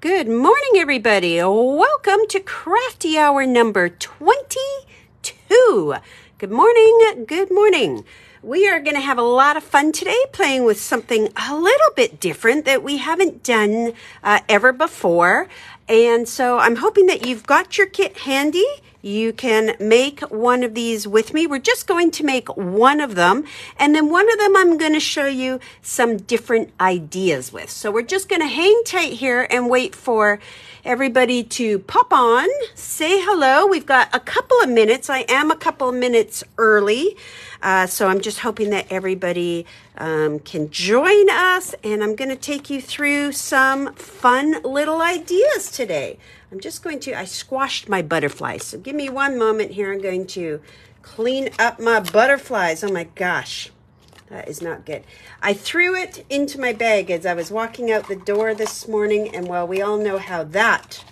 Good morning, everybody. Welcome to Crafty Hour number 22. Good morning. Good morning. We are going to have a lot of fun today playing with something a little bit different that we haven't done ever before. And so I'm hoping that you've got your kit handy. You can make one of these with me. We're just going to make one of them. And then one of them I'm going to show you some different ideas with. So we're just going to hang tight here and wait for everybody to pop on, say hello. We've got a couple of minutes. I am a couple of minutes early. So I'm just hoping that everybody can join us. And I'm going to take you through some fun little ideas today. I'm just going to, I squashed my butterflies. So give me one moment here. I'm going to clean up my butterflies. Oh my gosh, that is not good. I threw it into my bag as I was walking out the door this morning. And well, we all know how that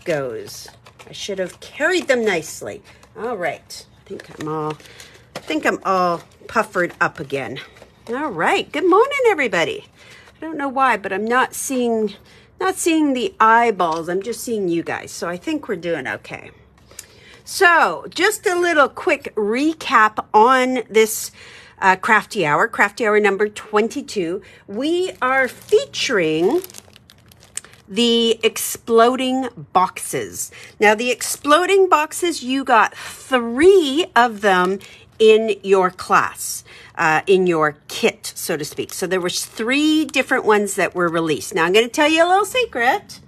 goes. I should have carried them nicely. All right. I think I'm all puffered up again. All right. Good morning, everybody. I don't know why, but I'm not seeing the eyeballs. I'm just seeing you guys. So I think we're doing okay. So just a little quick recap on this Crafty Hour number 22. We are featuring the exploding boxes. Now the exploding boxes, you got 3 of them in your class, in your kit, so to speak. So there was 3 different ones that were released. Now I'm going to tell you a little secret.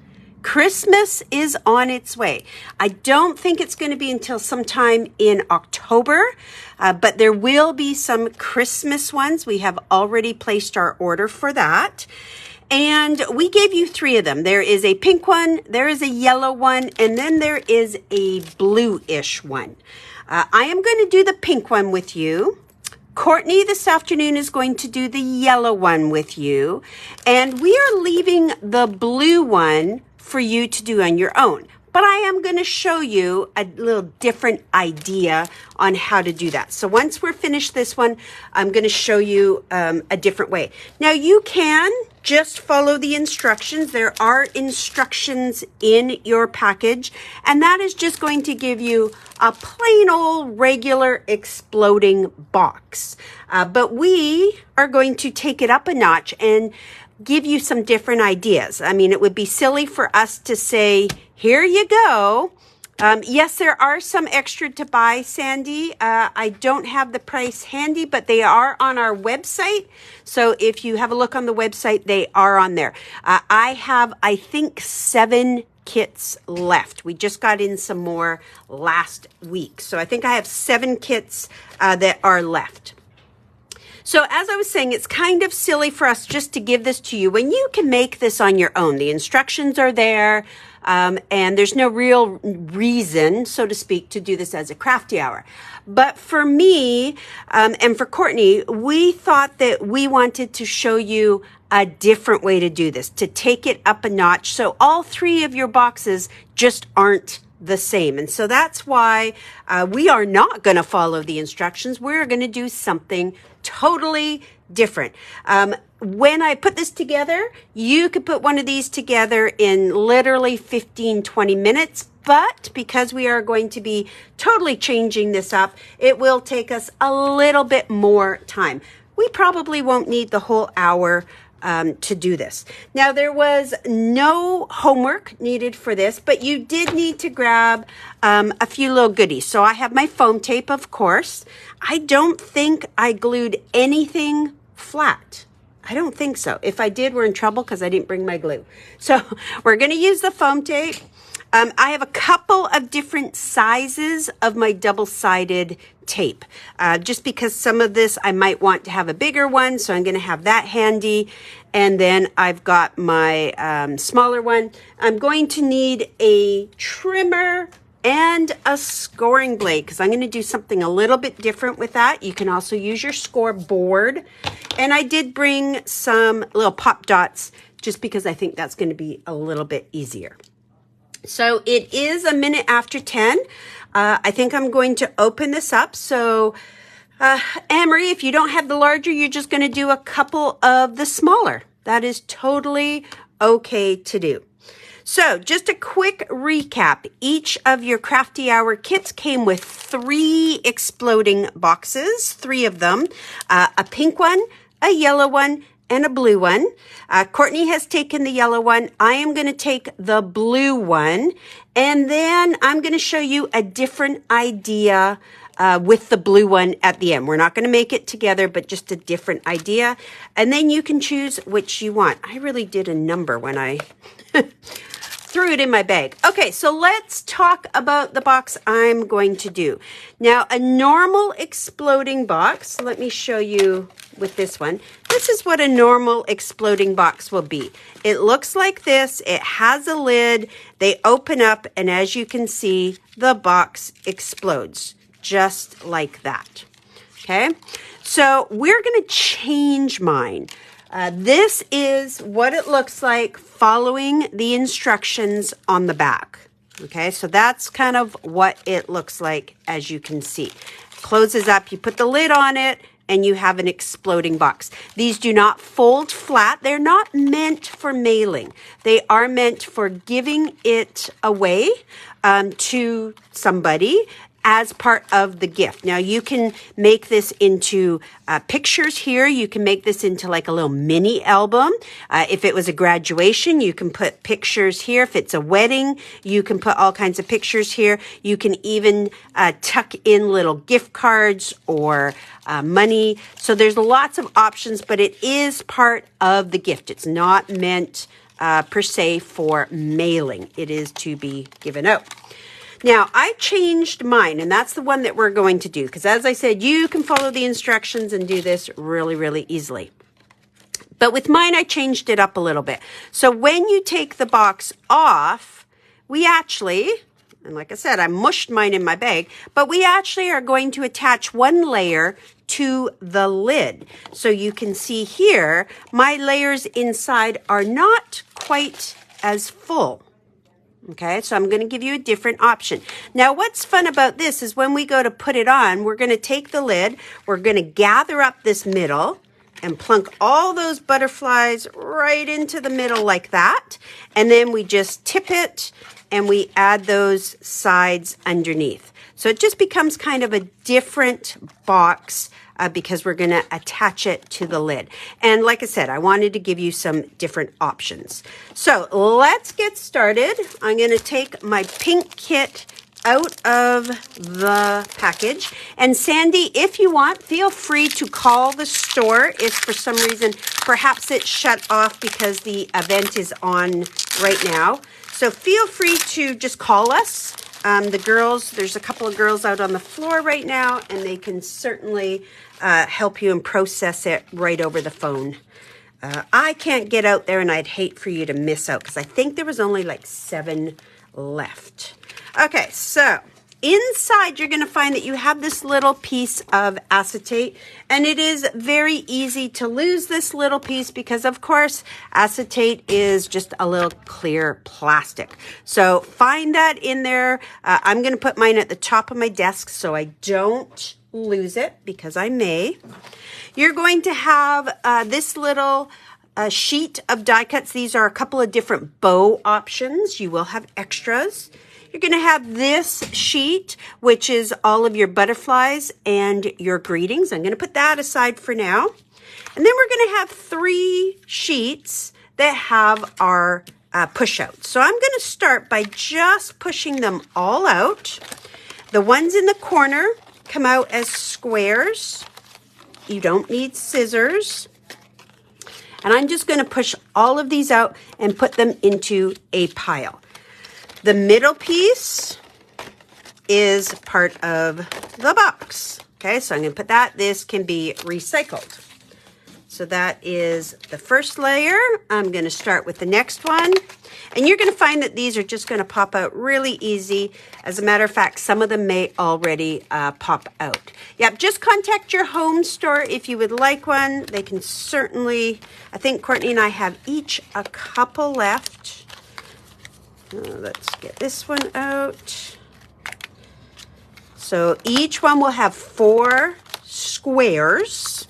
Christmas is on its way. I don't think it's going to be until sometime in October, but there will be some Christmas ones. We have already placed our order for that. And we gave you 3 of them. There is a pink one, there is a yellow one, and then there is a blue-ish one. I am going to do the pink one with you. Courtney this afternoon is going to do the yellow one with you. And we are leaving the blue one for you to do on your own. But I am going to show you a little different idea on how to do that. So once we're finished this one, I'm going to show you a different way. Now you can just follow the instructions. There are instructions in your package, and that is just going to give you a plain old regular exploding box. But we are going to take it up a notch and give you some different ideas. I mean, it would be silly for us to say, here you go. Yes, there are some extra to buy, Sandy. I don't have the price handy, but they are on our website. So if you have a look on the website, they are on there. I have, I think, 7 kits left. We just got in some more last week. So I think I have 7 kits that are left. So as I was saying, it's kind of silly for us just to give this to you when you can make this on your own. The instructions are there, and there's no real reason, so to speak, to do this as a crafty hour. But for me and for Courtney, we thought that we wanted to show you a different way to do this, to take it up a notch. So all 3 of your boxes just aren't the same. And so that's why we are not going to follow the instructions. We're going to do something totally different. When I put this together, you could put one of these together in literally 15-20 minutes. But because we are going to be totally changing this up, it will take us a little bit more time. We probably won't need the whole hour to do this. Now, there was no homework needed for this, but you did need to grab a few little goodies. So I have my foam tape, of course. I don't think I glued anything flat. I don't think so. If I did, we're in trouble because I didn't bring my glue. So we're going to use the foam tape. I have a couple of different sizes of my double-sided tape, just because some of this I might want to have a bigger one, so I'm going to have that handy. And then I've got my smaller one. I'm going to need a trimmer and a scoring blade because I'm going to do something a little bit different with that. You can also use your scoreboard. And I did bring some little pop dots just because I think that's going to be a little bit easier. So it is a minute after 10. I think I'm going to open this up. So Amory, if you don't have the larger, you're just going to do a couple of the smaller. That is totally okay to do. So just a quick recap. Each of your Crafty Hour kits came with 3 exploding boxes, 3 of them, a pink one, a yellow one, and a blue one. Courtney has taken the yellow one. I am going to take the blue one, and then I'm going to show you a different idea with the blue one at the end. We're not going to make it together, but just a different idea. And then you can choose which you want. I really did a number when I threw it in my bag. Okay, so let's talk about the box I'm going to do. Now, a normal exploding box, let me show you with this one. This is what a normal exploding box will be. It looks like this. It has a lid. They open up, and as you can see, the box explodes. Just like that. Okay, so we're going to change mine. This is what it looks like following the instructions on the back. Okay, so that's kind of what it looks like, as you can see. Closes up, you put the lid on it, and you have an exploding box. These do not fold flat. They're not meant for mailing. They are meant for giving it away to somebody as part of the gift. Now, you can make this into pictures here. You can make this into like a little mini album. If it was a graduation, you can put pictures here. If it's a wedding, you can put all kinds of pictures here. You can even tuck in little gift cards or money. So there's lots of options, but it is part of the gift. It's not meant per se for mailing. It is to be given out. Now, I changed mine, and that's the one that we're going to do, because as I said, you can follow the instructions and do this really, really easily. But with mine, I changed it up a little bit. So when you take the box off, we actually, and like I said, I mushed mine in my bag, but we actually are going to attach one layer to the lid. So you can see here, my layers inside are not quite as full. Okay, so I'm going to give you a different option. Now, what's fun about this is when we go to put it on, we're going to take the lid, we're going to gather up this middle and plunk all those butterflies right into the middle like that. And then we just tip it and we add those sides underneath. So it just becomes kind of a different box because we're going to attach it to the lid. And like I said, I wanted to give you some different options. So let's get started. I'm going to take my pink kit out of the package. And Sandy, if you want, feel free to call the store if for some reason, perhaps it's shut off because the event is on right now. So feel free to just call us. The girls, there's a couple of girls out on the floor right now, and they can certainly help you and process it right over the phone. I can't get out there, and I'd hate for you to miss out because I think there was only like 7 left. Okay, so inside you're going to find that you have this little piece of acetate, and it is very easy to lose this little piece because, of course, acetate is just a little clear plastic. So find that in there. I'm going to put mine at the top of my desk so I don't lose it because I may. You're going to have this little sheet of die cuts. These are a couple of different bow options. You will have extras. You're going to have this sheet, which is all of your butterflies and your greetings. I'm going to put that aside for now. And then we're going to have 3 sheets that have our push out. So I'm going to start by just pushing them all out. The ones in the corner come out as squares. You don't need scissors. And I'm just going to push all of these out and put them into a pile. The middle piece is part of the box. Okay, so I'm going to put that. This can be recycled. So that is the first layer. I'm going to start with the next one. And you're going to find that these are just going to pop out really easy. As a matter of fact, some of them may already pop out. Yep, just contact your home store if you would like one. They can certainly, I think Courtney and I have each a couple left. Let's get this one out. So each one will have 4 squares.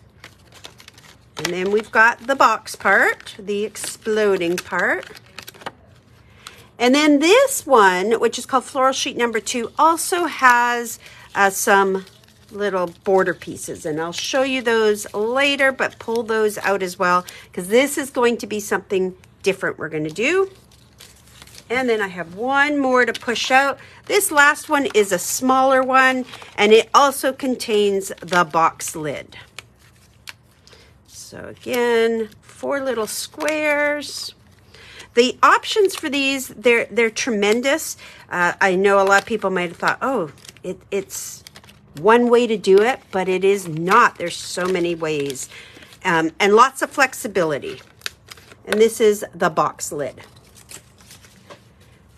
And then we've got the box part, the exploding part. And then this one, which is called Floral Sheet number 2, also has some little border pieces, and I'll show you those later, but pull those out as well, because this is going to be something different we're going to do. And then I have one more to push out. This last one is a smaller one, and it also contains the box lid. So again, 4 little squares. The options for these, they're tremendous. I know a lot of people might have thought, oh, it's one way to do it, but it is not. There's so many ways, and lots of flexibility. And this is the box lid.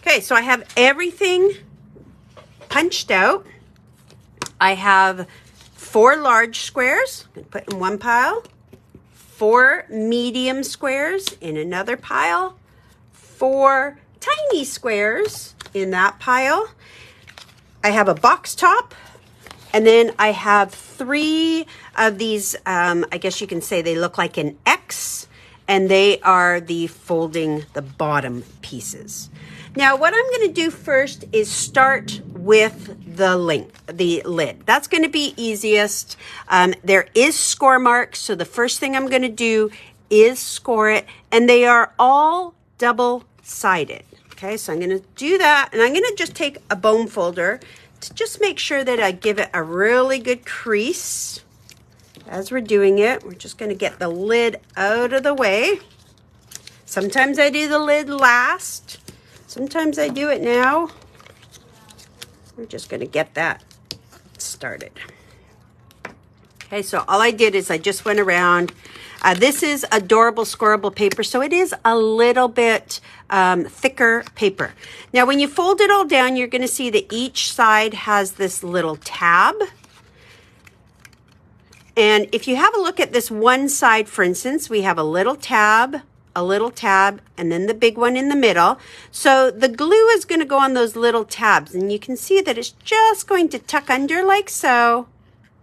Okay, so I have everything punched out. I have 4 large squares, I'm gonna put in one pile, 4 medium squares in another pile, 4 tiny squares in that pile. I have a box top, and then I have 3 of these, I guess you can say they look like an X, and they are the folding the bottom pieces. Now, what I'm going to do first is start with the lid. That's going to be easiest. There is score marks, so the first thing I'm going to do is score it, and they are all double-sided. Okay, so I'm going to do that, and I'm going to just take a bone folder to just make sure that I give it a really good crease. As we're doing it, we're just going to get the lid out of the way. Sometimes I do the lid last. Sometimes I do it now. We're just going to get that started. Okay, so all I did is I just went around. This is adorable scoreable paper, so it is a little bit thicker paper. Now, when you fold it all down, you're going to see that each side has this little tab. And if you have a look at this one side, for instance, we have a little tab, and then the big one in the middle. So the glue is going to go on those little tabs, and you can see that it's just going to tuck under like so,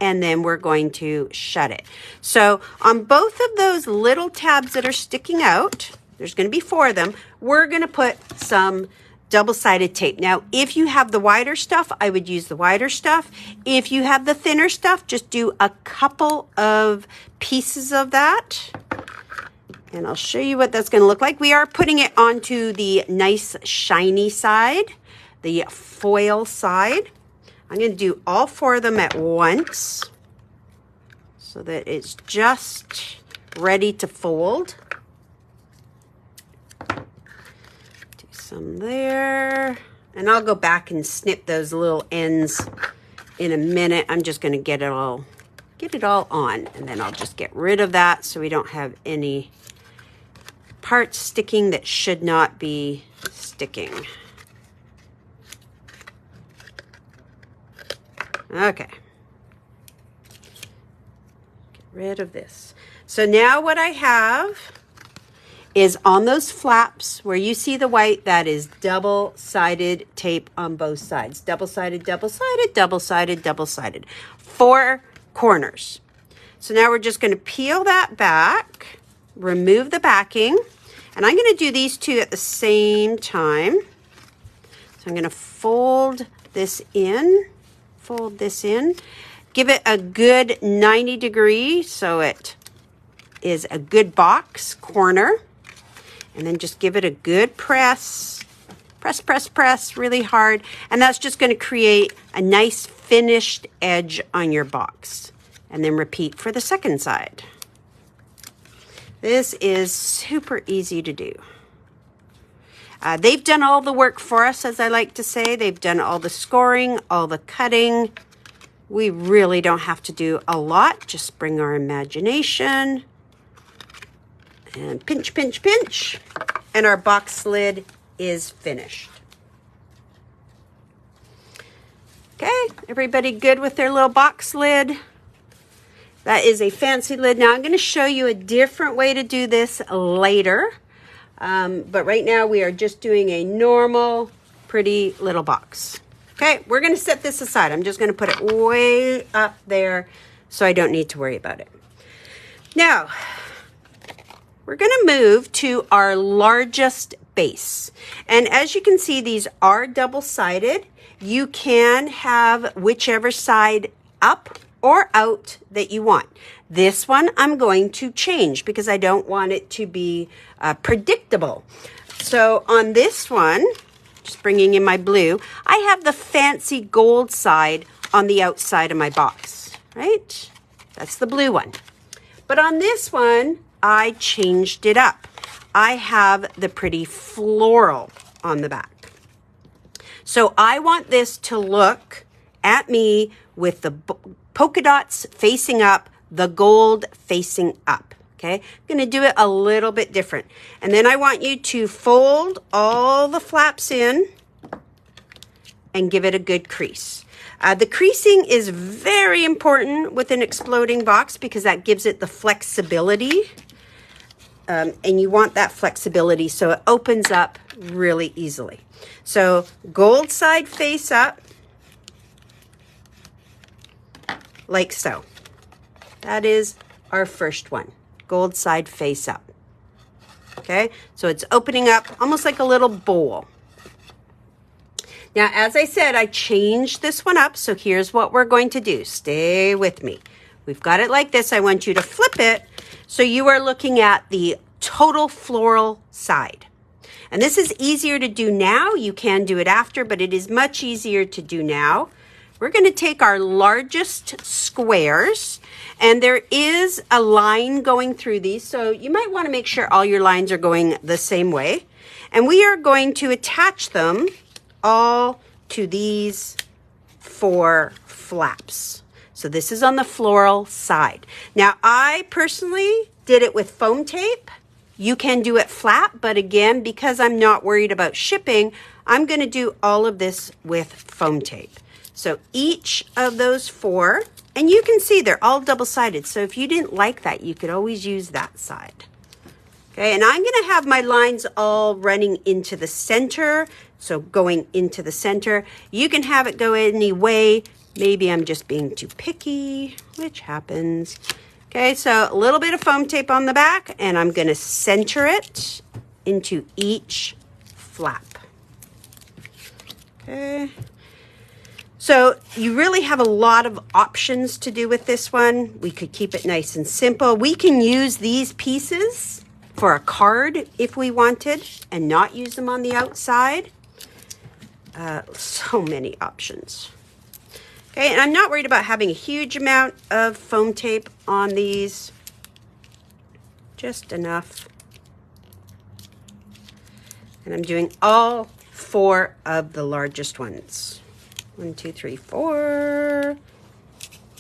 and then we're going to shut it. So on both of those little tabs that are sticking out, there's going to be 4 of them, we're going to put some double-sided tape. Now, if you have the wider stuff, I would use the wider stuff. If you have the thinner stuff, just do a couple of pieces of that. And I'll show you what that's going to look like. We are putting it onto the nice shiny side, the foil side. I'm going to do all 4 of them at once so that it's just ready to fold. Do some there. And I'll go back and snip those little ends in a minute. I'm just going to get it all on, and then I'll just get rid of that so we don't have any parts sticking that should not be sticking. Okay. Get rid of this. So now what I have is on those flaps where you see the white, that is double-sided tape on both sides. Double-sided, double-sided, double-sided, double-sided. 4 corners. So now we're just going to peel that back, remove the backing, and I'm going to do these 2 at the same time. So I'm going to fold this in, give it a good 90 degree so it is a good box corner, and then just give it a good press really hard, and that's just going to create a nice finished edge on your box. And then repeat for the second side. This is super easy to do. They've done all the work for us, as I like to say. They've done all the scoring, all the cutting. We really don't have to do a lot. Just bring our imagination. And pinch, pinch, pinch. And our box lid is finished. Okay, everybody good with their little box lid? That is a fancy lid. Now I'm going to show you a different way to do this later. But right now we are just doing a normal, pretty little box. Okay, we're going to set this aside. I'm just going to put it way up there so I don't need to worry about it. Now, we're going to move to our largest base. And as you can see, these are double-sided. You can have whichever side up or out that you want. This one I'm going to change because I don't want it to be predictable. So on this one, just bringing in my blue, I have the fancy gold side on the outside of my box, right? That's the blue one. But on this one, I changed it up. I have the pretty floral on the back. So I want this to look at me with the polka dots facing up, the gold facing up. Okay, I'm going to do it a little bit different. And then I want you to fold all the flaps in and give it a good crease. The creasing is very important with an exploding box because that gives it the flexibility. And you want that flexibility so it opens up really easily. So gold side face up, like so. That is our first one, gold side face up. Okay, so it's opening up almost like a little bowl. Now, as I said, I changed this one up, so here's what we're going to do. Stay with me. We've got it like this. I want you to flip it so you are looking at the total floral side. And this is easier to do now. You can do it after, but it is much easier to do now. We're going to take our largest squares, and there is a line going through these, so you might want to make sure all your lines are going the same way. And we are going to attach them all to these 4 flaps. So this is on the floral side. Now, I personally did it with foam tape. You can do it flat, but again, because I'm not worried about shipping, I'm going to do all of this with foam tape. So each of those 4, and you can see they're all double-sided. So if you didn't like that, you could always use that side. Okay, and I'm going to have my lines all running into the center. So going into the center, you can have it go any way. Maybe I'm just being too picky, which happens. Okay, so a little bit of foam tape on the back, and I'm going to center it into each flap. Okay. So you really have a lot of options to do with this one. We could keep it nice and simple. We can use these pieces for a card if we wanted and not use them on the outside. So many options. Okay, and I'm not worried about having a huge amount of foam tape on these. Just enough. And I'm doing all 4 of the largest ones. 1, 2, 3, 4.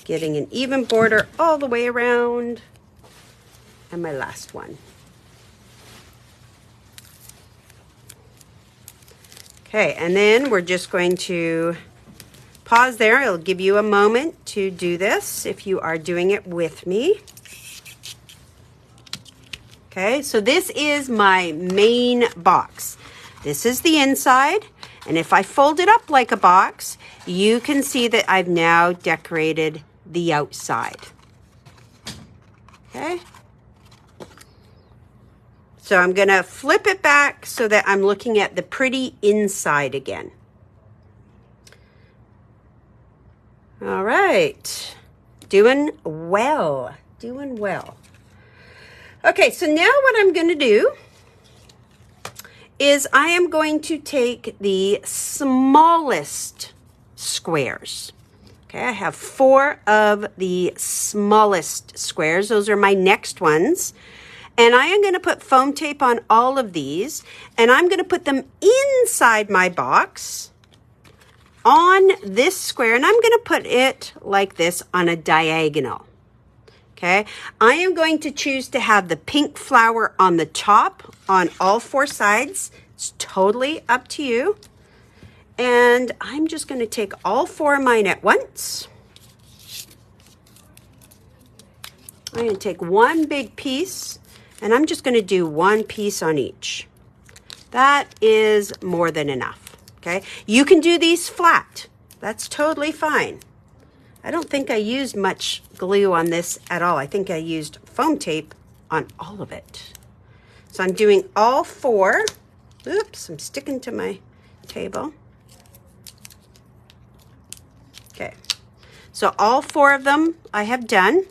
Getting an even border all the way around. And my last one. Okay, and then we're just going to pause there. It'll give you a moment to do this if you are doing it with me. Okay, so this is my main box. This is the inside, and if I fold it up like a box, you can see that I've now decorated the outside. Okay. So I'm going to flip it back so that I'm looking at the pretty inside again. All right, doing well, doing well. Okay, so now what I'm going to do is I am going to take the smallest squares. Okay, I have 4 of the smallest squares. Those are my next ones. And I am going to put foam tape on all of these, and I'm going to put them inside my box on this square, and I'm going to put it like this on a diagonal. Okay, I am going to choose to have the pink flower on the top on all 4 sides. It's totally up to you. And I'm just going to take all 4 of mine at once. I'm going to take one big piece, and I'm just going to do 1 piece on each. That is more than enough. Okay, you can do these flat. That's totally fine. I don't think I used much glue on this at all. I think I used foam tape on all of it. So I'm doing all 4 Oops, I'm sticking to my table. Okay, so all 4 of them I have done.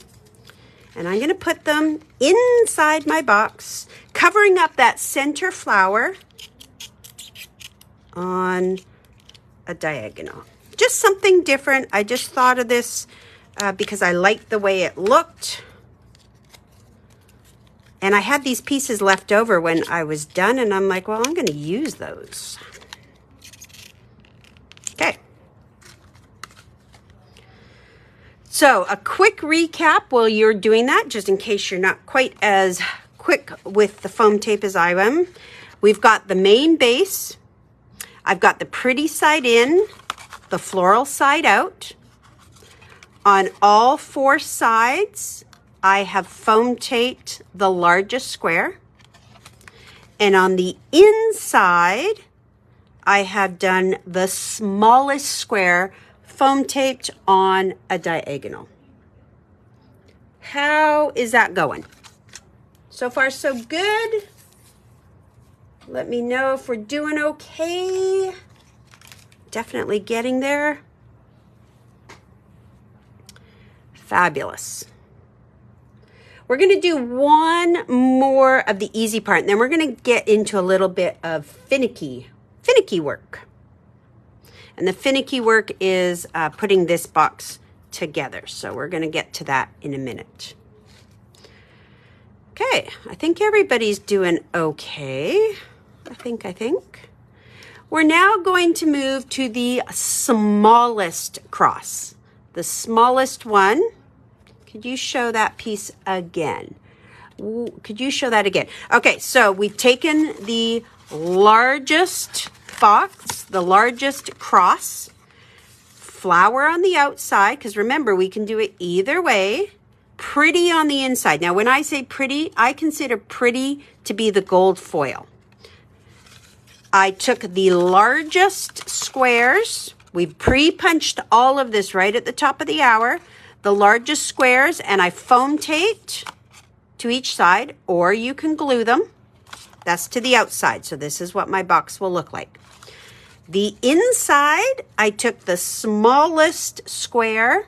And I'm going to put them inside my box, covering up that center flower on a diagonal. Just something different. I just thought of this because I liked the way it looked. And I had these pieces left over when I was done, and I'm like, well, I'm going to use those. Okay. So a quick recap while you're doing that, just in case you're not quite as quick with the foam tape as I am. We've got the main base. I've got the pretty side in, the floral side out. On all 4 sides, I have foam taped the largest square. And on the inside, I have done the smallest square foam taped on a diagonal. How is that going? So far, so good. Let me know if we're doing okay. Definitely getting there. Fabulous. We're going to do one more of the easy part, and then we're going to get into a little bit of finicky work. And the finicky work is putting this box together. So we're going to get to that in a minute. Okay, I think everybody's doing okay. I think. We're now going to move to the smallest cross. The smallest one. Could you show that piece again? Could you show that again? Okay, so we've taken the largest box, the largest cross, flower on the outside, because remember, we can do it either way, pretty on the inside. Now, when I say pretty, I consider pretty to be the gold foil. I took the largest squares. We've pre-punched all of this right at the top of the hour. The largest squares, and I foam taped to each side, or you can glue them. That's to the outside, so this is what my box will look like. The inside, I took the smallest square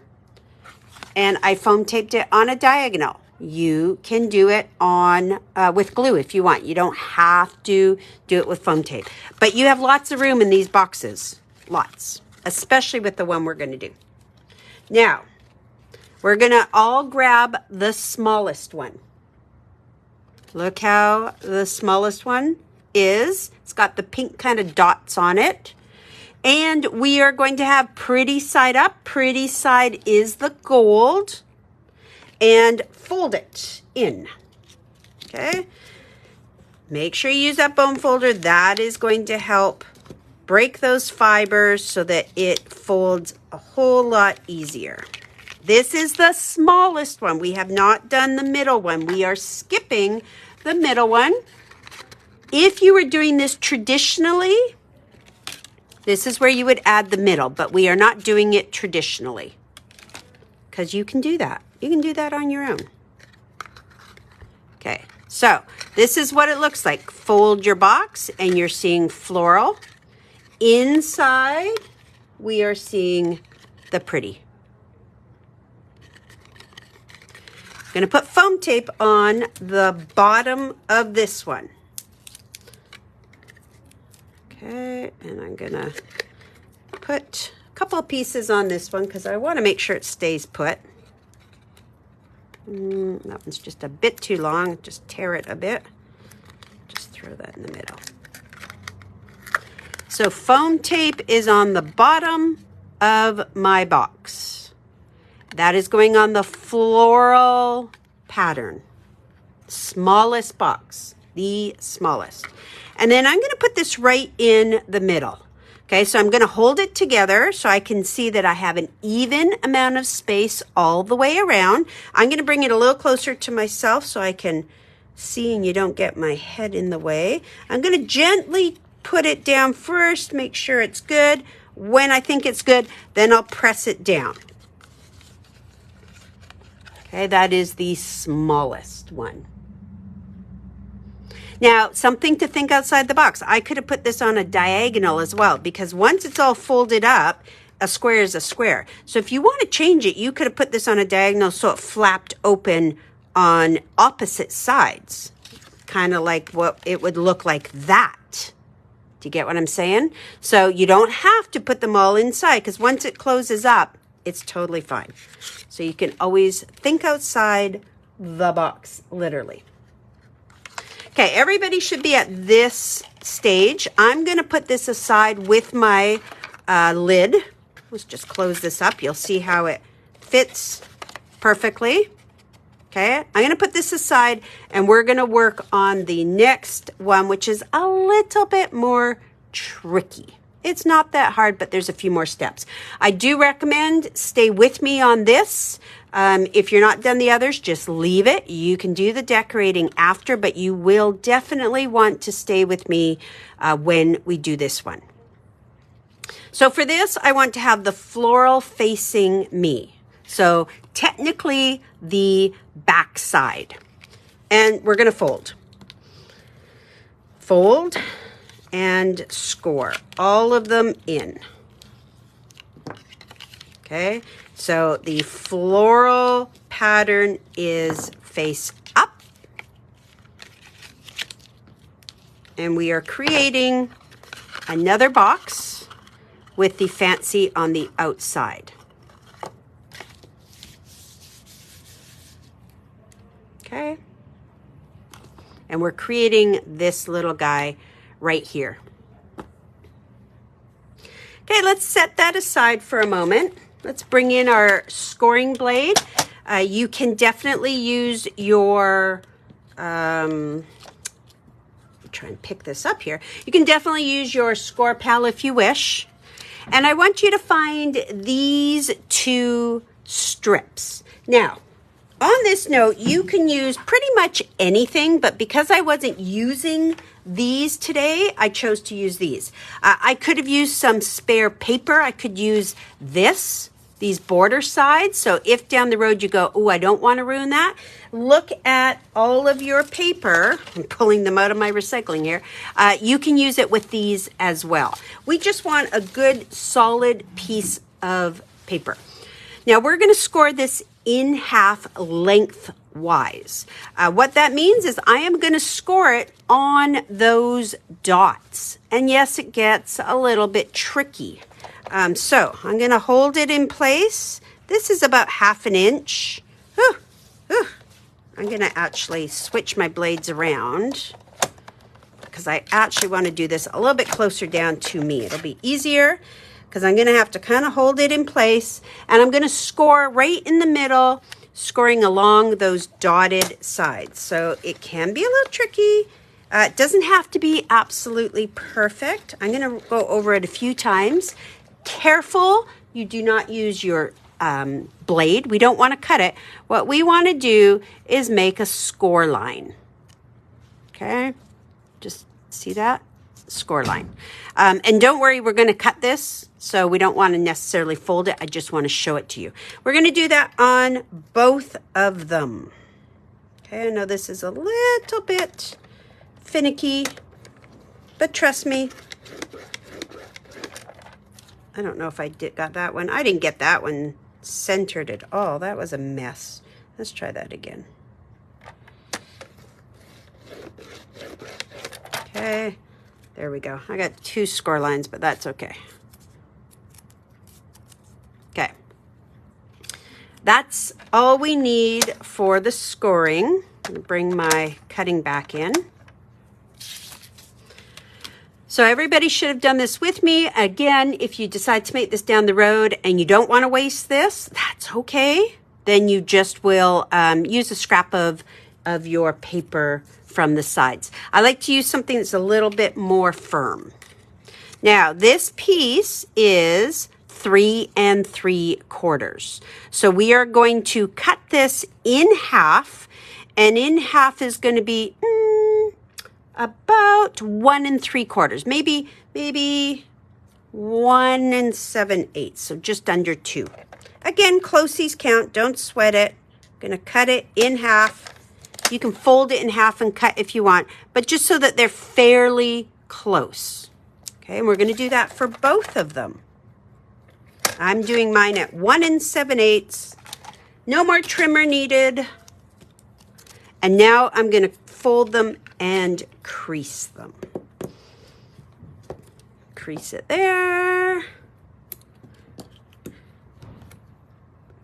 and I foam taped it on a diagonal. You can do it on with glue if you want. You don't have to do it with foam tape. But you have lots of room in these boxes. Lots. Especially with the one we're going to do. Now, we're going to all grab the smallest one. Look how the smallest one is. It's got the pink kind of dots on it. And we are going to have pretty side up. Pretty side is the gold. And fold it in. Okay. Make sure you use that bone folder. That is going to help break those fibers so that it folds a whole lot easier. This is the smallest one. We have not done the middle one. We are skipping the middle one. If you were doing this traditionally, this is where you would add the middle, but we are not doing it traditionally because you can do that. You can do that on your own. Okay, so this is what it looks like. Fold your box and you're seeing floral. Inside, we are seeing the pretty. I'm going to put foam tape on the bottom of this one. Okay, and I'm going to put a couple of pieces on this one because I want to make sure it stays put. That one's just a bit too long. Just tear it a bit. Just throw that in the middle. So foam tape is on the bottom of my box. That is going on the floral pattern. Smallest box, the smallest. And then I'm going to put this right in the middle. Okay, so I'm going to hold it together so I can see that I have an even amount of space all the way around. I'm going to bring it a little closer to myself so I can see and you don't get my head in the way. I'm going to gently put it down first, make sure it's good. When I think it's good, then I'll press it down. Okay, that is the smallest one. Now, something to think outside the box. I could have put this on a diagonal as well, because once it's all folded up, a square is a square. So if you want to change it, you could have put this on a diagonal so it flapped open on opposite sides. Kind of like what it would look like that. Do you get what I'm saying? So you don't have to put them all inside, because once it closes up, it's totally fine. So you can always think outside the box, literally. Okay, everybody should be at this stage. I'm going to put this aside with my lid. Let's just close this up. You'll see how it fits perfectly. Okay, I'm going to put this aside, and we're going to work on the next one, which is a little bit more tricky. It's not that hard, but there's a few more steps. I do recommend stay with me on this. If you're not done the others, just leave it. You can do the decorating after, but you will definitely want to stay with me when we do this one. So for this, I want to have the floral facing me. So technically the back side. And we're going to fold. Fold and score all of them in. Okay, so the floral pattern is face up. And we are creating another box with the fancy on the outside. Okay, and we're creating this little guy right here. Okay, let's set that aside for a moment. Let's bring in our scoring blade. You can definitely use your, try and pick this up here. You can definitely use your score pal if you wish. And I want you to find these two strips. Now, on this note, you can use pretty much anything, but because I wasn't using these today, I chose to use these. I could have used some spare paper. I could use these border sides. So if down the road you go, oh, I don't want to ruin that, look at all of your paper. I'm pulling them out of my recycling here. You can use it with these as well. We just want a good solid piece of paper. Now we're going to score this in half lengthwise. What that means is I am going to score it on those dots. And yes, it gets a little bit tricky. So I'm going to hold it in place. This is about 1/2 inch. I'm going to actually switch my blades around because I actually want to do this a little bit closer down to me. It'll be easier because I'm going to have to kind of hold it in place, and I'm going to score right in the middle, scoring along those dotted sides. So it can be a little tricky. It doesn't have to be absolutely perfect. I'm going to go over it a few times. Careful, you do not use your blade. We don't want to cut it. What we want to do is make a score line. Okay, just see that? Score line. And don't worry, we're going to cut this, so we don't want to necessarily fold it. I just want to show it to you. We're going to do that on both of them. Okay, I know this is a little bit finicky, but trust me. I don't know if I got that one. I didn't get that one centered at all. That was a mess. Let's try that again. Okay, there we go. I got 2 score lines, but that's okay. Okay, that's all we need for the scoring. I'm gonna bring my cutting back in. So everybody should have done this with me. Again, if you decide to make this down the road and you don't want to waste this, that's okay. Then you just will use a scrap of your paper from the sides. I like to use something that's a little bit more firm. Now, this piece is 3 3/4. So we are going to cut this in half, and in half is going to be about 1 3/4, maybe 1 7/8, so just under 2. Again, closies count, don't sweat it. I'm gonna cut it in half You can fold it in half and cut if you want, but just so that they're fairly close. Okay, and we're going to do that for both of them. I'm doing mine at 1 7/8. No more trimmer needed. And now I'm going to fold them and crease them. Crease it there.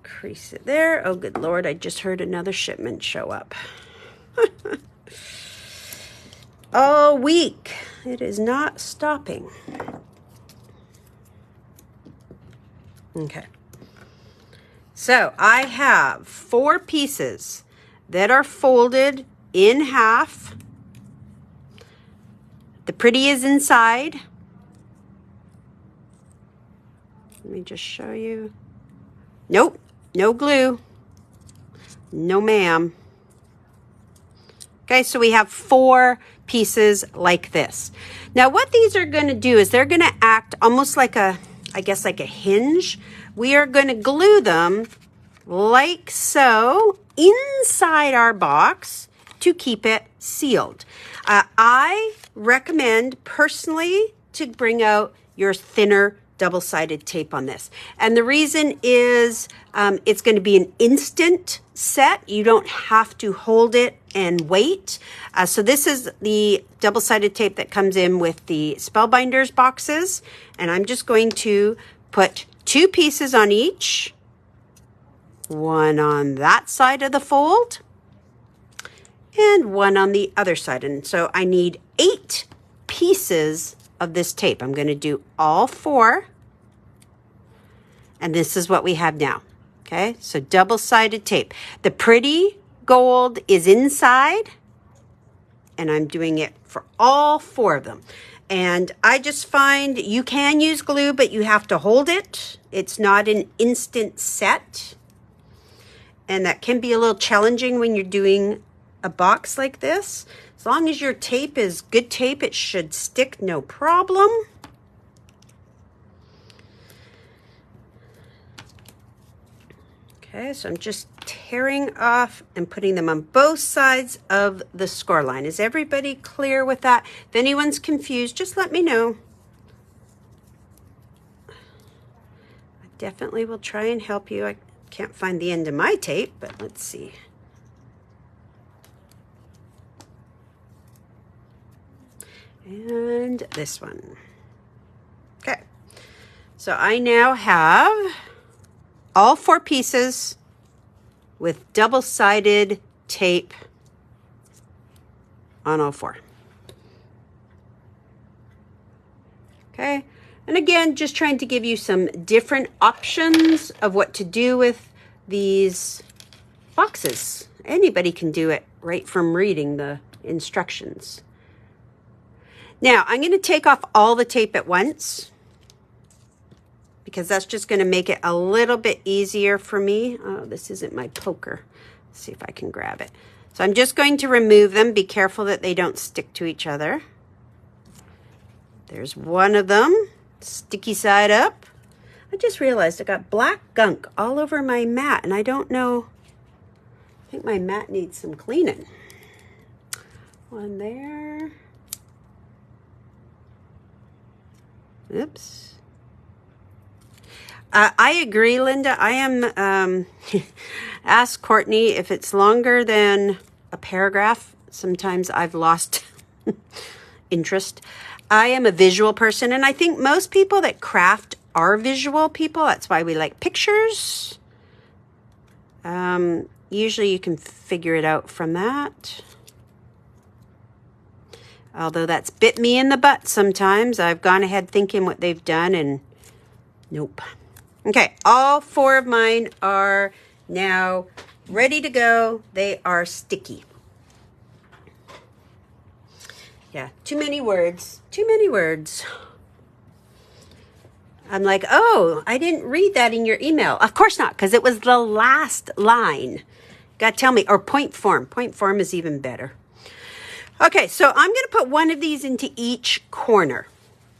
Crease it there. Oh, good Lord, I just heard another shipment show up. All week. It is not stopping. Okay. So I have 4 pieces that are folded in half. The pretty is inside. Let me just show you. Nope, no glue. No ma'am. Okay, so we have 4 pieces like this. Now what these are going to do is they're going to act almost like a, I guess like a hinge. We are going to glue them like so inside our box to keep it sealed. I recommend personally to bring out your thinner double-sided tape on this. And the reason is it's going to be an instant set. You don't have to hold it and wait. So this is the double-sided tape that comes in with the Spellbinders boxes. And I'm just going to put 2 pieces on each. One on that side of the fold and one on the other side. And so I need 8 pieces of this tape. I'm going to do all 4. And this is what we have now. Okay, so double-sided tape. The pretty gold is inside, and I'm doing it for all 4 of them. And I just find you can use glue, but you have to hold it. It's not an instant set. And that can be a little challenging when you're doing a box like this. As long as your tape is good tape, it should stick no problem. Okay, so I'm just tearing off and putting them on both sides of the score line. Is everybody clear with that? If anyone's confused, just let me know. I definitely will try and help you. I can't find the end of my tape, but let's see. And this one. Okay, so I now have all 4 pieces with double-sided tape on all 4. Okay, and again, just trying to give you some different options of what to do with these boxes. Anybody can do it right from reading the instructions. Now, I'm going to take off all the tape at once, because that's just going to make it a little bit easier for me. Oh, this isn't my poker. Let's see if I can grab it. So I'm just going to remove them. Be careful that they don't stick to each other. There's one of them, sticky side up. I just realized I got black gunk all over my mat, and I don't know. I think my mat needs some cleaning. One there. Oops. I agree, Linda. I am, ask Courtney if it's longer than a paragraph. Sometimes I've lost interest. I am a visual person, and I think most people that craft are visual people. That's why we like pictures. Usually you can figure it out from that. Although that's bit me in the butt sometimes. I've gone ahead thinking what they've done, and nope. Okay, all 4 of mine are now ready to go. They are sticky. Yeah, too many words. Too many words. I'm like, oh, I didn't read that in your email. Of course not, because it was the last line. Got to tell me, or point form. Point form is even better. Okay, so I'm going to put one of these into each corner.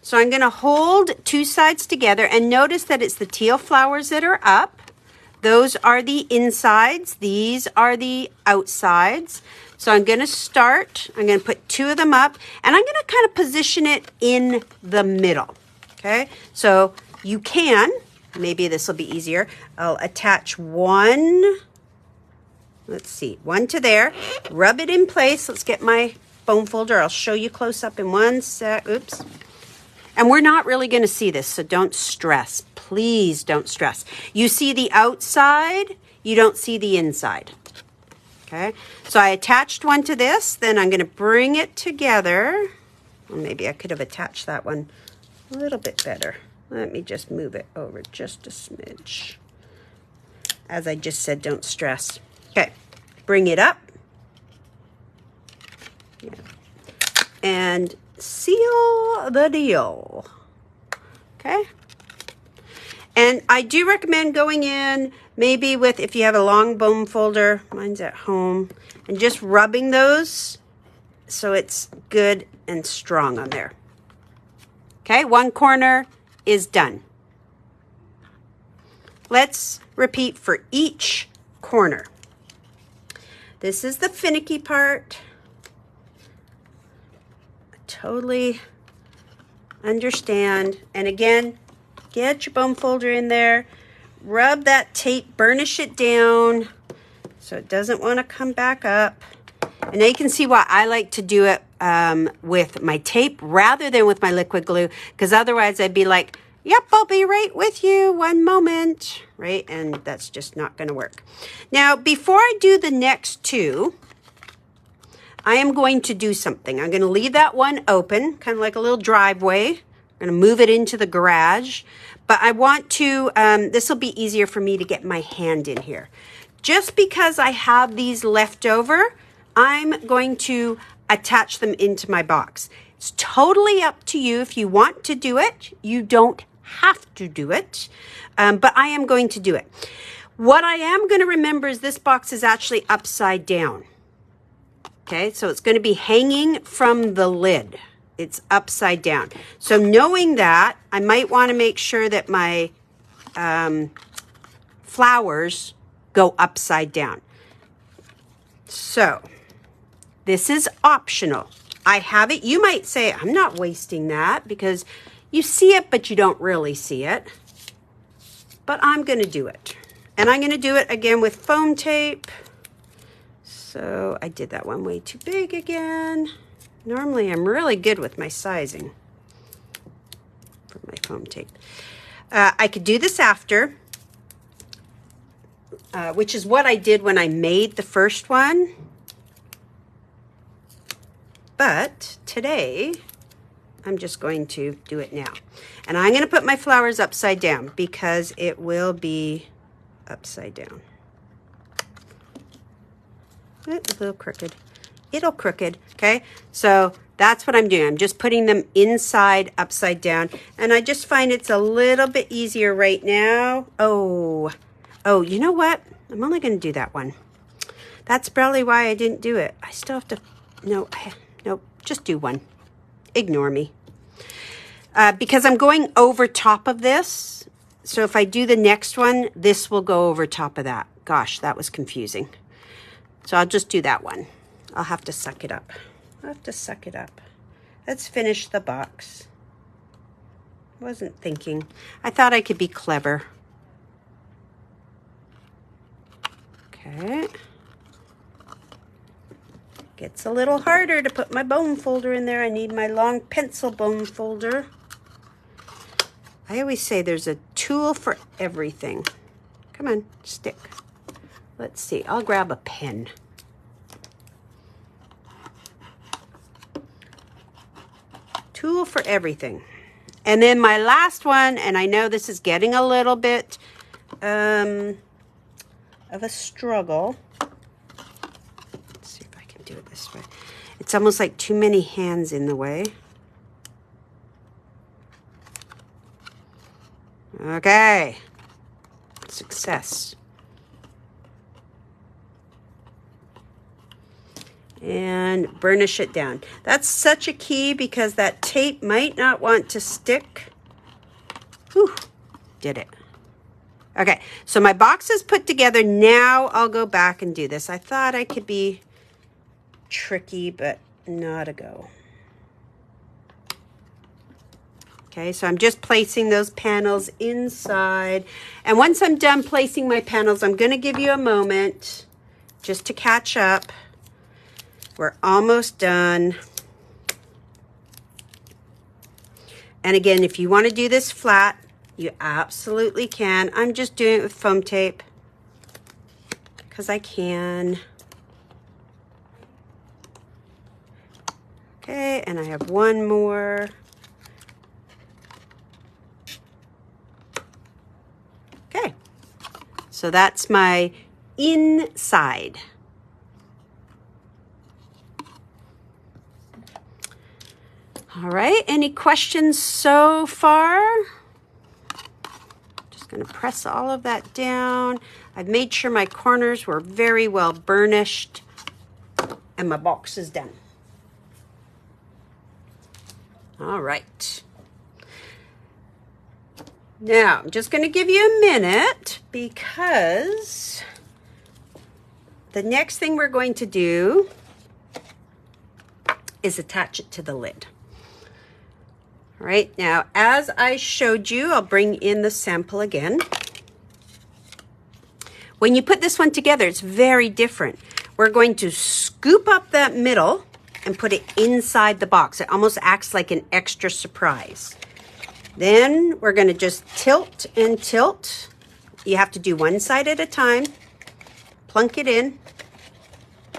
So I'm going to hold 2 sides together, and notice that it's the teal flowers that are up. Those are the insides. These are the outsides. So I'm going to start. I'm going to put 2 of them up, and I'm going to kind of position it in the middle. Okay, so you can, maybe this will be easier. I'll attach one, let's see, one to there, rub it in place. Let's get my foam folder. I'll show you close up in one sec. Oops. And we're not really going to see this, so don't stress. Please don't stress. You see the outside, you don't see the inside. Okay, so I attached one to this, then I'm going to bring it together. Well, maybe I could have attached that one a little bit better. Let me just move it over just a smidge. As I just said, don't stress. Okay, bring it up. Yeah. And seal the deal. Okay. And I do recommend going in maybe with, if you have a long bone folder, mine's at home, and just rubbing those so it's good and strong on there. Okay, one corner is done. Let's repeat for each corner. This is the finicky part. I totally understand. And again, get your bone folder in there. Rub that tape, burnish it down so it doesn't want to come back up. And now you can see why I like to do it with my tape rather than with my liquid glue, because otherwise I'd be like, yep, I'll be right with you, one moment, right? And that's just not going to work. Now, before I do the next 2, I am going to do something. I'm going to leave that one open, kind of like a little driveway. I'm going to move it into the garage. But I want to, this will be easier for me to get my hand in here. Just because I have these left over, I'm going to attach them into my box. It's totally up to you if you want to do it. You don't have to do it, but I am going to do it. What I am going to remember is this box is actually upside down. Okay, so it's going to be hanging from the lid. It's upside down. So knowing that, I might want to make sure that my flowers go upside down. So this is optional. I have it. You might say, I'm not wasting that, because you see it, but you don't really see it. But I'm going to do it. And I'm going to do it again with foam tape. So I did that one way too big again. Normally, I'm really good with my sizing for my foam tape. I could do this after, which is what I did when I made the first one. But today, I'm just going to do it now. And I'm going to put my flowers upside down because it will be upside down. It's a little crooked. It'll crooked, okay? So that's what I'm doing. I'm just putting them inside, upside down. And I just find it's a little bit easier right now. Oh, you know what? I'm only going to do that one. That's probably why I didn't do it. I still have to, nope, just do one. Ignore me. Because I'm going over top of this. So if I do the next one, this will go over top of that. Gosh, that was confusing. So I'll just do that one. I'll have to suck it up. Let's finish the box. Wasn't thinking. I thought I could be clever. Okay. Gets a little harder to put my bone folder in there. I need my long pencil bone folder. I always say there's a tool for everything. Come on, stick. Let's see. I'll grab a pen. Tool for everything. And then my last one, and I know this is getting a little bit of a struggle. Let's see if I can do it this way. It's almost like too many hands in the way. Okay. Success. And burnish it down. That's such a key because that tape might not want to stick. Whew, did it. Okay, so my box is put together. Now I'll go back and do this. I thought I could be tricky, but not a go. Okay, so I'm just placing those panels inside. And once I'm done placing my panels, I'm going to give you a moment just to catch up. We're almost done. And again, if you want to do this flat, you absolutely can. I'm just doing it with foam tape because I can. Okay, and I have one more. Okay, so that's my inside. All right, any questions so far? Just gonna press all of that down. I've made sure my corners were very well burnished and my box is done. All right. Now, I'm just gonna give you a minute because the next thing we're going to do is attach it to the lid. All right, now as I showed you, I'll bring in the sample again. When you put this one together, it's very different. We're going to scoop up that middle and put it inside the box. It almost acts like an extra surprise. Then we're going to just tilt and tilt. You have to do one side at a time. Plunk it in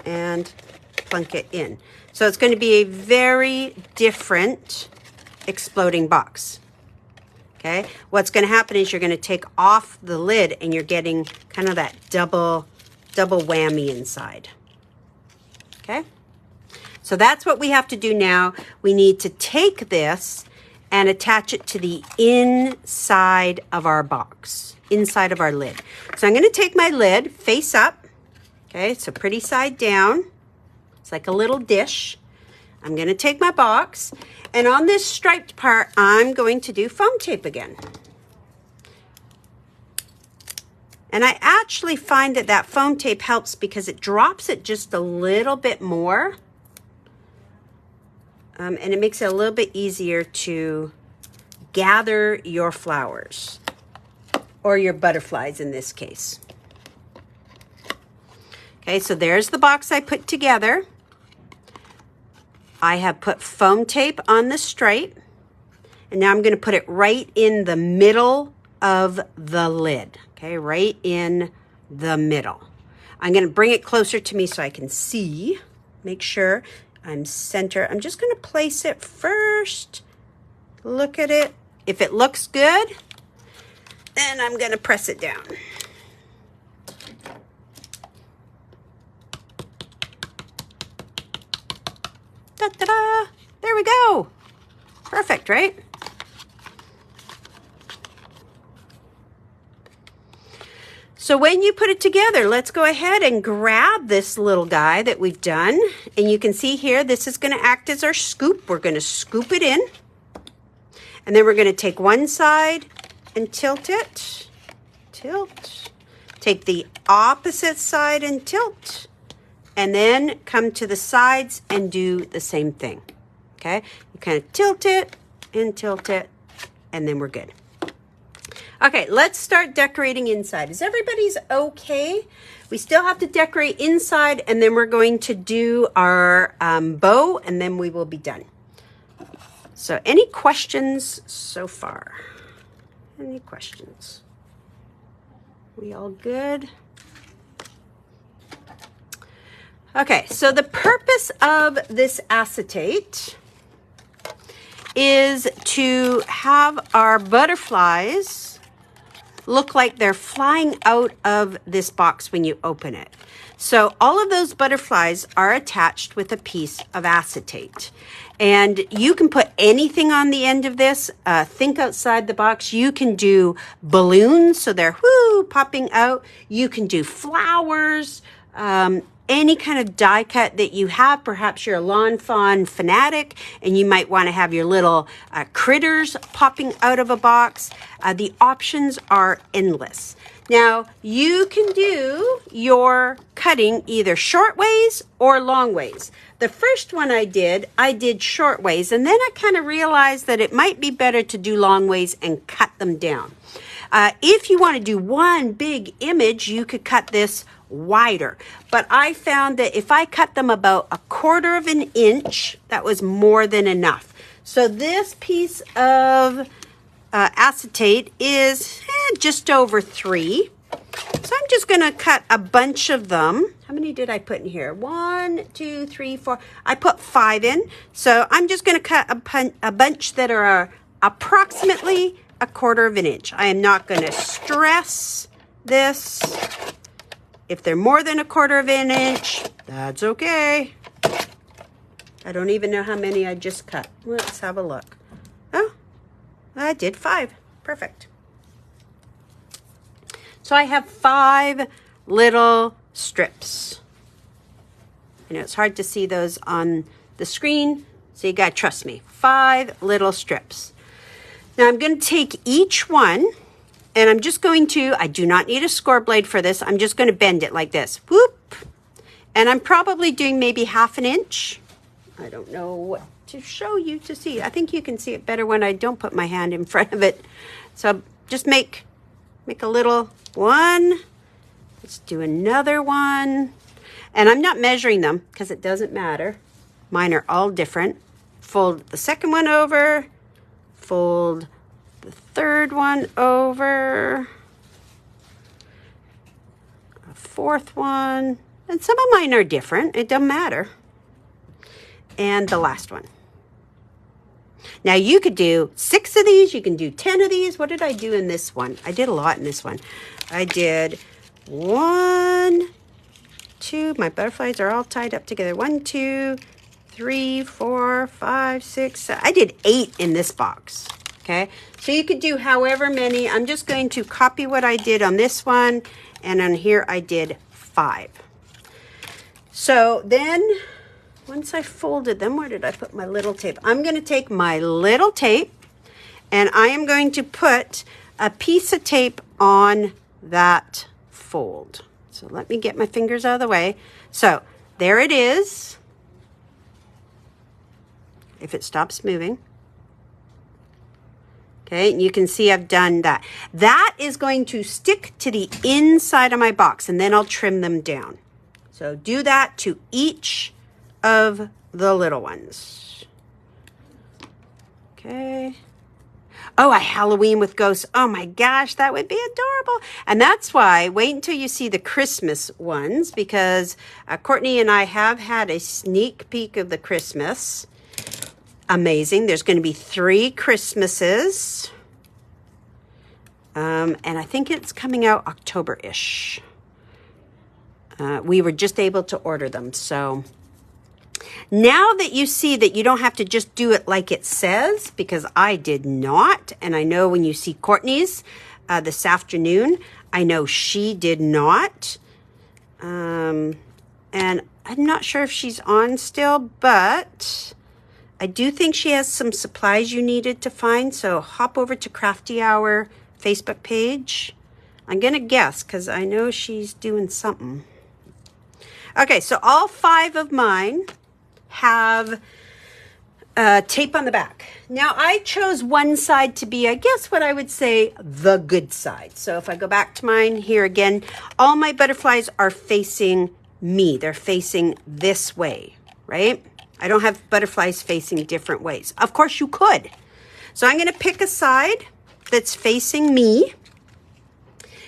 and plunk it in. So it's going to be a very different exploding box. Okay, what's going to happen is you're going to take off the lid and you're getting kind of that double whammy inside. Okay, so that's what we have to do now. We need to take this and attach it to the inside of our box, inside of our lid. So I'm going to take my lid face up. Okay, so pretty side down. It's like a little dish. I'm going to take my box, and on this striped part, I'm going to do foam tape again. And I actually find that that foam tape helps because it drops it just a little bit more. And it makes it a little bit easier to gather your flowers, or your butterflies in this case. Okay, so there's the box I put together. I have put foam tape on the stripe, and now I'm going to put it right in the middle of the lid. Okay, right in the middle. I'm going to bring it closer to me so I can see. Make sure I'm center. I'm just going to place it first. Look at it. If it looks good, then I'm going to press it down. Da-da-da! There we go. Perfect, right? So when you put it together, let's go ahead and grab this little guy that we've done. And you can see here, this is going to act as our scoop. We're going to scoop it in. And then we're going to take one side and tilt it. Tilt. Take the opposite side and tilt. And then come to the sides and do the same thing. Okay? You kind of tilt it, and then we're good. Okay, let's start decorating inside. Is everybody's okay? We still have to decorate inside, and then we're going to do our bow, and then we will be done. So any questions so far? Any questions? We all good? Okay, so the purpose of this acetate is to have our butterflies look like they're flying out of this box when you open it. So all of those butterflies are attached with a piece of acetate. And you can put anything on the end of this. Think outside the box. You can do balloons, so they're popping out. You can do flowers. any kind of die cut that you have. Perhaps you're a lawn fawn fanatic and you might want to have your little critters popping out of a box. The options are endless. Now, you can do your cutting either short ways or long ways. The first one I did short ways, and then I kind of realized that it might be better to do long ways and cut them down. If you want to do one big image, you could cut this wider. But I found that if I cut them about 1/4 of an inch, that was more than enough. So this piece of acetate is just over 3. So I'm just going to cut a bunch of them. How many did I put in here? 1, 2, 3, 4. I put 5 in. So I'm just going to cut a bunch that are approximately 1/4 of an inch. I am not going to stress this. If they're more than 1/4 of an inch, that's okay. I don't even know how many I just cut. Let's have a look. Oh, I did 5. Perfect. So I have 5 little strips. I know it's hard to see those on the screen, so you gotta trust me. 5 little strips. Now I'm going to take each one, and I'm just going to, I do not need a score blade for this. I'm just going to bend it like this. Whoop. And I'm probably doing maybe 1/2 inch. I don't know what to show you to see. I think you can see it better when I don't put my hand in front of it. So just make a little one. Let's do another one. And I'm not measuring them because it doesn't matter. Mine are all different. Fold the second one over. Fold the third one over. A 4th one. And some of mine are different. It doesn't matter. And the last one. Now you could do 6 of these. You can do 10 of these. What did I do in this one? I did a lot in this one. I did 1, 2. My butterflies are all tied up together. 1, 2, 3, 4, 5, 6. 7. I did 8 in this box. Okay. So you could do however many. I'm just going to copy what I did on this one. And on here I did 5. So then once I folded them, where did I put my little tape? I'm going to take my little tape and I am going to put a piece of tape on that fold. So let me get my fingers out of the way. So there it is. If it stops moving. Okay, and you can see I've done that. That is going to stick to the inside of my box, and then I'll trim them down. So do that to each of the little ones. Okay. Oh, a Halloween with ghosts. Oh my gosh, that would be adorable. And that's why, wait until you see the Christmas ones, because Courtney and I have had a sneak peek of the Christmas. Amazing. There's going to be 3 Christmases. And I think it's coming out October-ish. We were just able to order them. So now that you see that you don't have to just do it like it says, because I did not. And I know when you see Courtney's this afternoon, I know she did not. And I'm not sure if she's on still, but I do think she has some supplies you needed to find. So hop over to Crafty Hour Facebook page. I'm going to guess because I know she's doing something. Okay, so all 5 of mine have tape on the back. Now I chose one side to be, I guess what I would say, the good side. So if I go back to mine here again, all my butterflies are facing me. They're facing this way, right? I don't have butterflies facing different ways. Of course you could. So I'm going to pick a side that's facing me.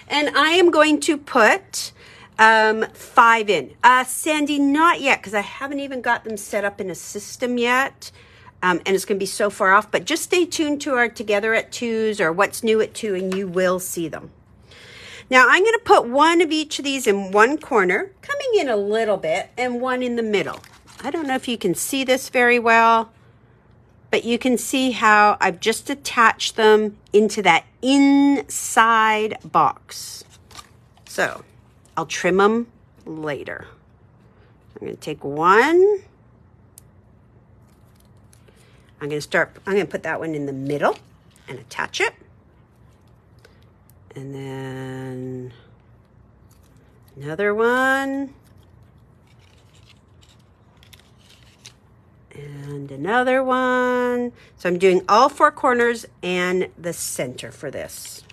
And I am going to put 5 in. Sandy, not yet, because I haven't even got them set up in a system yet. And it's going to be so far off. But just stay tuned to our Together at 2s or What's New at 2, and you will see them. Now, I'm going to put one of each of these in one corner, coming in a little bit, and one in the middle. I don't know if you can see this very well, but you can see how I've just attached them into that inside box. So I'll trim them later. I'm going to take one. I'm going to put that one in the middle and attach it. And then another one. And another one. So I'm doing all four corners and the center for this.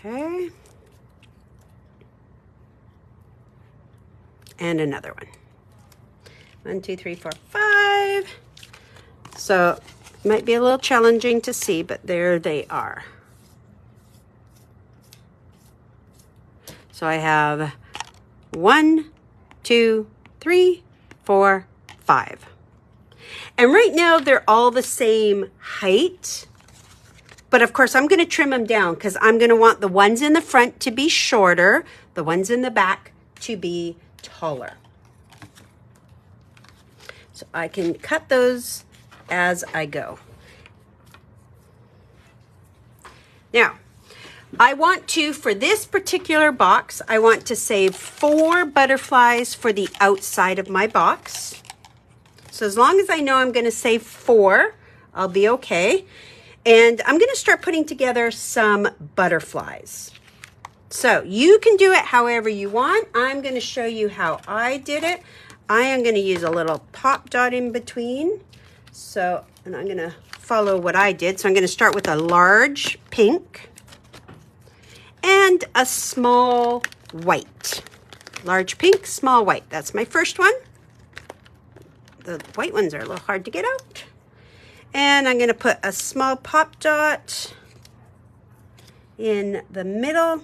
Okay. And another one. 1, 2, 3, 4, 5. So it might be a little challenging to see, but there they are. So I have 1, 2, 3, 4, 5. And right now they're all the same height. But of course I'm going to trim them down because I'm going to want the ones in the front to be shorter, the ones in the back to be taller. So I can cut those as I go. Now, I want to, for this particular box, I want to save 4 butterflies for the outside of my box. So as long as I know I'm going to save 4, I'll be okay. And I'm going to start putting together some butterflies. So you can do it however you want. I'm going to show you how I did it. I am going to use a little pop dot in between. So, and I'm going to follow what I did. So I'm going to start with a large pink and a small white. Large pink, small white. That's my first one. The white ones are a little hard to get out. And I'm going to put a small pop dot in the middle.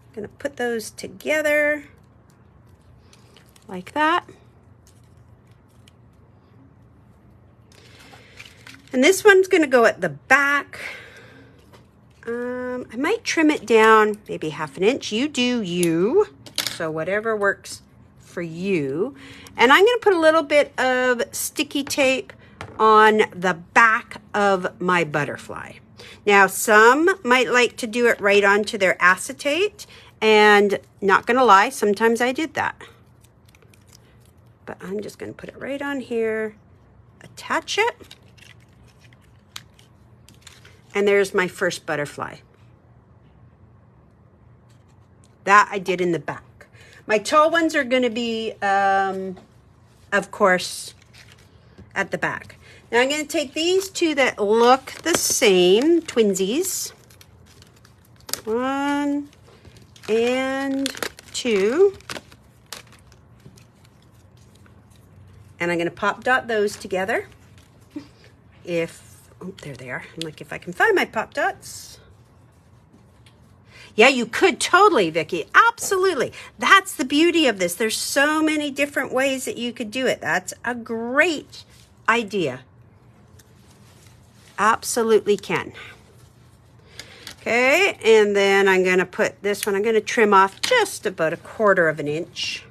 I'm going to put those together like that. And this one's going to go at the back. I might trim it down maybe 1/2 inch. You do you. So whatever works for you. And I'm going to put a little bit of sticky tape on the back of my butterfly. Now, some might like to do it right onto their acetate, and not going to lie, sometimes I did that. But I'm just going to put it right on here, attach it, and there's my first butterfly. That I did in the back. My tall ones are going to be, of course, at the back. Now I'm going to take these two that look the same, twinsies. 1 and 2. And I'm going to pop dot those together. Oh, there they are. I'm like, if I can find my pop dots. Yeah, you could totally, Vicki. Absolutely. That's the beauty of this. There's so many different ways that you could do it. That's a great idea. Absolutely can. Okay, and then I'm going to put this one, I'm going to trim off just about 1/4 inch.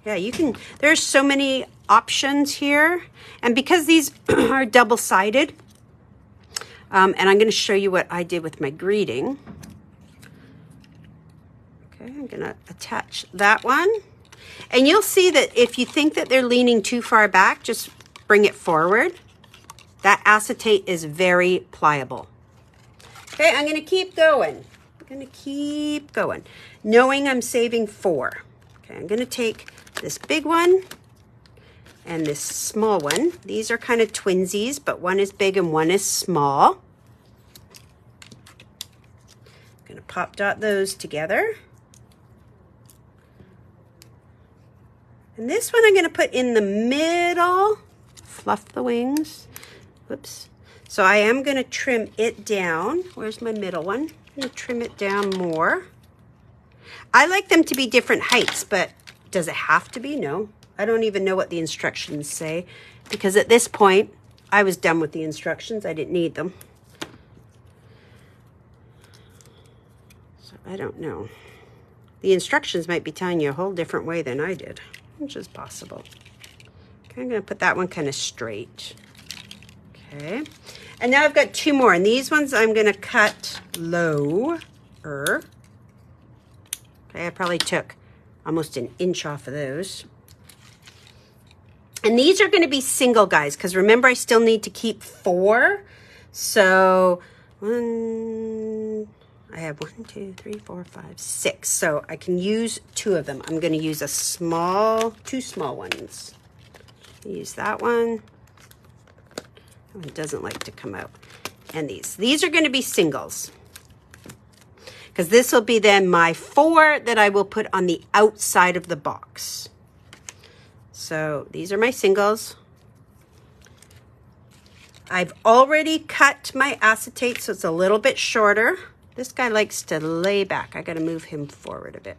Yeah, you can, there's so many options here. And because these are double-sided, and I'm going to show you what I did with my greeting. Okay, I'm going to attach that one. And you'll see that if you think that they're leaning too far back, just bring it forward. That acetate is very pliable. Okay, I'm going to keep going. I'm going to keep going, knowing I'm saving 4. Okay, I'm going to take this big one and this small one. These are kind of twinsies, but one is big and one is small. I'm going to pop dot those together. And this one I'm going to put in the middle, fluff the wings. Whoops. So I am going to trim it down. Where's my middle one? I'm going to trim it down more. I like them to be different heights, but does it have to be? No. I don't even know what the instructions say, because at this point, I was done with the instructions. I didn't need them. So I don't know. The instructions might be telling you a whole different way than I did, which is possible. Okay, I'm going to put that one kind of straight. Okay. And now I've got 2 more, and these ones I'm going to cut lower. Okay, I probably took almost an inch off of those. And these are going to be single, guys, because remember, I still need to keep 4. So I have 1, 2, 3, 4, 5, 6. So I can use 2 of them. I'm going to use 2 small ones. Use that one. That one doesn't like to come out. And these are going to be singles, because this will be then my 4 that I will put on the outside of the box. So these are my singles. I've already cut my acetate, so it's a little bit shorter. This guy likes to lay back. I got to move him forward a bit.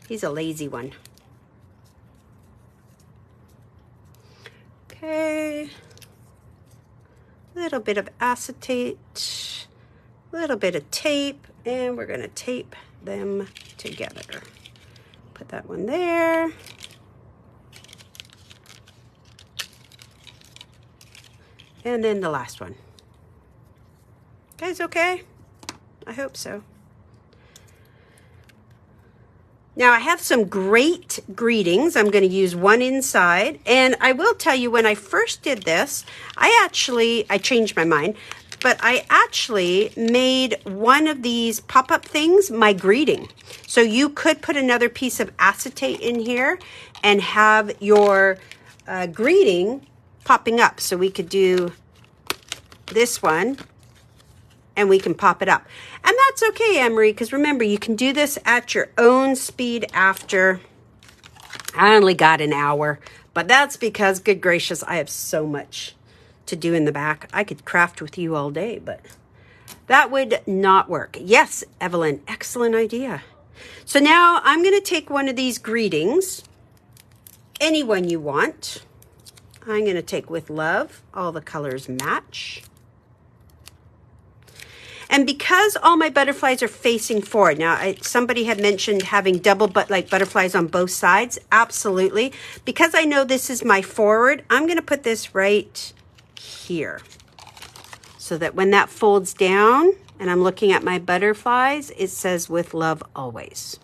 He's a lazy one. Okay. Little bit of acetate, little bit of tape, and we're going to tape them together. Put that one there. And then the last one. Guys, okay? I hope so. Now I have some great greetings. I'm going to use one inside. And I will tell you, when I first did this, I changed my mind, but I actually made one of these pop-up things my greeting. So you could put another piece of acetate in here and have your greeting popping up. So we could do this one and we can pop it up. And that's okay, Anne-Marie, because remember, you can do this at your own speed after. I only got an hour, but that's because, good gracious, I have so much to do in the back. I could craft with you all day, but that would not work. Yes, Evelyn, excellent idea. So now I'm going to take one of these greetings, any one you want. I'm going to take with love. All the colors match. And because all my butterflies are facing forward, now somebody had mentioned having double butterflies on both sides. Absolutely. Because I know this is my forward, I'm going to put this right here, so that when that folds down and I'm looking at my butterflies, it says with love always.